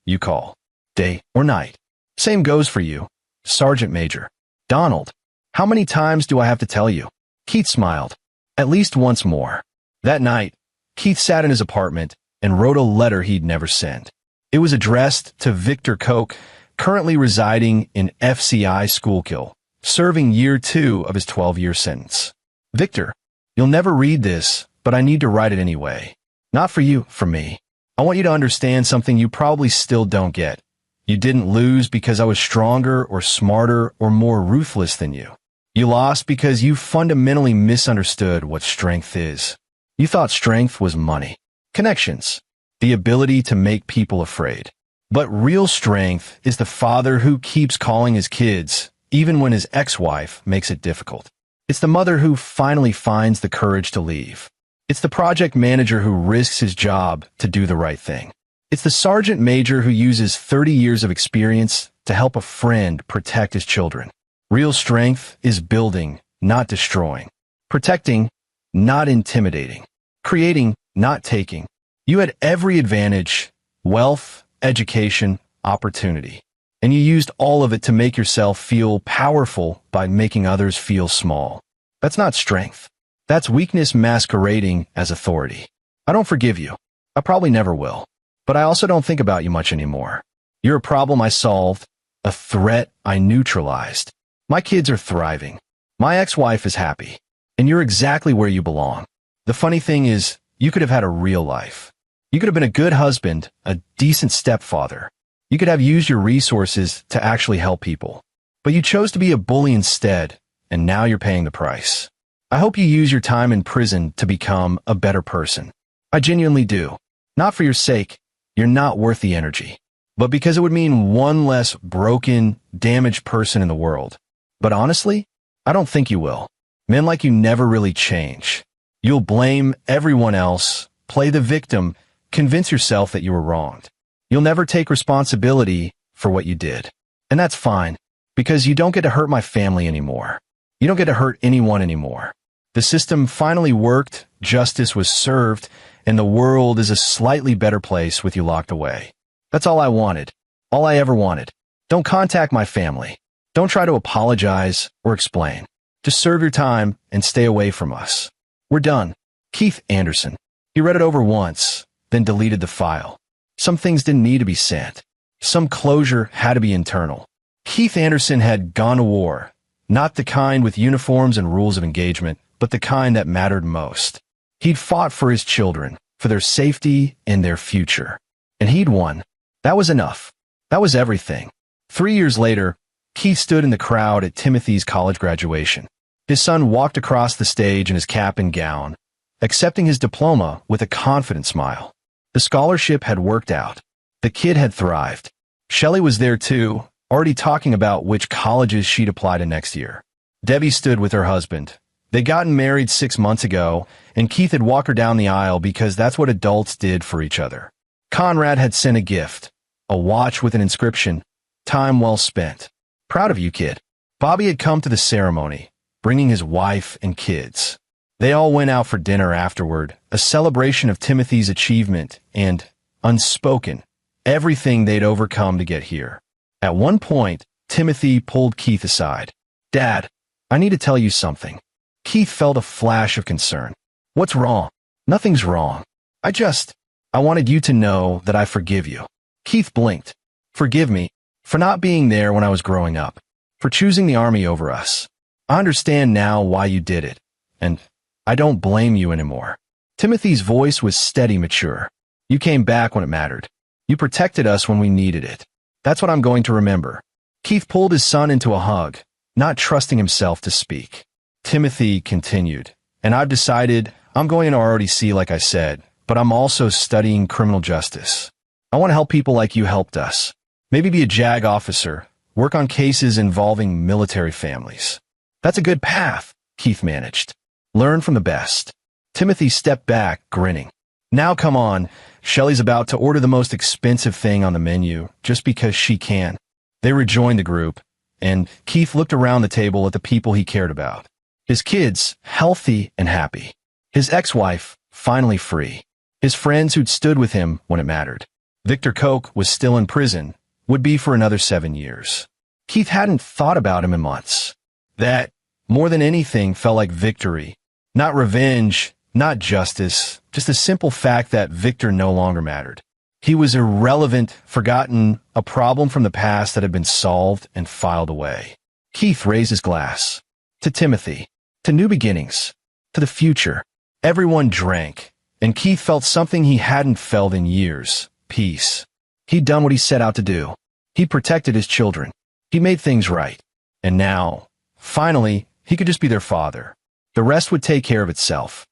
you call. Day or night. Same goes for you, Sergeant Major." "Donald, how many times do I have to tell you?" Keith smiled. "At least once more." That night, Keith sat in his apartment and wrote a letter he'd never sent. It was addressed to Victor Koch, currently residing in FCI Schuylkill, serving year 2 of his 12-year sentence. "Victor, you'll never read this, but I need to write it anyway. Not for you, for me. I want you to understand something you probably still don't get. You didn't lose because I was stronger or smarter or more ruthless than you. You lost because you fundamentally misunderstood what strength is. You thought strength was money, connections, the ability to make people afraid. But real strength is the father who keeps calling his kids, even when his ex-wife makes it difficult. It's the mother who finally finds the courage to leave. It's the project manager who risks his job to do the right thing. It's the sergeant major who uses 30 years of experience to help a friend protect his children. Real strength is building, not destroying. Protecting, not intimidating. Creating, not taking. You had every advantage, wealth, education, opportunity. And you used all of it to make yourself feel powerful by making others feel small. That's not strength. That's weakness masquerading as authority. I don't forgive you. I probably never will. But I also don't think about you much anymore. You're a problem I solved, a threat I neutralized. My kids are thriving. My ex-wife is happy. And you're exactly where you belong. The funny thing is, you could have had a real life. You could have been a good husband, a decent stepfather. You could have used your resources to actually help people. But you chose to be a bully instead, and now you're paying the price. I hope you use your time in prison to become a better person. I genuinely do. Not for your sake. You're not worth the energy. But because it would mean one less broken, damaged person in the world. But honestly, I don't think you will. Men like you never really change. You'll blame everyone else, play the victim, convince yourself that you were wronged. You'll never take responsibility for what you did. And that's fine, because you don't get to hurt my family anymore. You don't get to hurt anyone anymore. The system finally worked, justice was served, and the world is a slightly better place with you locked away. That's all I wanted. All I ever wanted. Don't contact my family. Don't try to apologize or explain. Just serve your time and stay away from us. We're done. Keith Anderson. He read it over once, then deleted the file. Some things didn't need to be sent. Some closure had to be internal. Keith Anderson had gone to war, not the kind with uniforms and rules of engagement, but the kind that mattered most. He'd fought for his children, for their safety and their future. And he'd won. That was enough. That was everything. 3 years later, Keith stood in the crowd at Timothy's college graduation. His son walked across the stage in his cap and gown, accepting his diploma with a confident smile. The scholarship had worked out. The kid had thrived. Shelley was there too, already talking about which colleges she'd apply to next year. Debbie stood with her husband. They'd gotten married 6 months ago, and Keith had walked her down the aisle because that's what adults did for each other. Conrad had sent a gift, a watch with an inscription, "Time well spent. Proud of you, kid." Bobby had come to the ceremony, bringing his wife and kids. They all went out for dinner afterward, a celebration of Timothy's achievement and, unspoken, everything they'd overcome to get here. At one point, Timothy pulled Keith aside. "Dad, I need to tell you something." Keith felt a flash of concern. "What's wrong?" "Nothing's wrong. I wanted you to know that I forgive you." Keith blinked. "Forgive me for not being there when I was growing up, for choosing the army over us. I understand now why you did it, and I don't blame you anymore." Timothy's voice was steady, mature. "You came back when it mattered. You protected us when we needed it. That's what I'm going to remember." Keith pulled his son into a hug, not trusting himself to speak. Timothy continued, "And I've decided I'm going to ROTC like I said, but I'm also studying criminal justice. I want to help people like you helped us. Maybe be a JAG officer, work on cases involving military families." "That's a good path," Keith managed. "Learn from the best." Timothy stepped back, grinning. "Now come on, Shelley's about to order the most expensive thing on the menu, just because she can." They rejoined the group, and Keith looked around the table at the people he cared about. His kids, healthy and happy. His ex-wife, finally free. His friends who'd stood with him when it mattered. Victor Koch was still in prison, would be for another 7 years. Keith hadn't thought about him in months. That, more than anything, felt like victory. Not revenge, not justice, just the simple fact that Victor no longer mattered. He was irrelevant, forgotten, a problem from the past that had been solved and filed away. Keith raised his glass. To Timothy. To new beginnings. To the future. Everyone drank, and Keith felt something he hadn't felt in years. Peace. He'd done what he set out to do. He protected his children. He made things right. And now, finally, he could just be their father. The rest would take care of itself.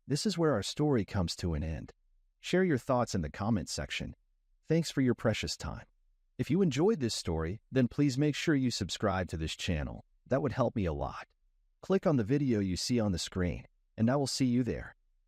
This is where our story comes to an end. Share your thoughts in the comments section. Thanks for your precious time. If you enjoyed this story, then please make sure you subscribe to this channel. That would help me a lot. Click on the video you see on the screen, and I will see you there.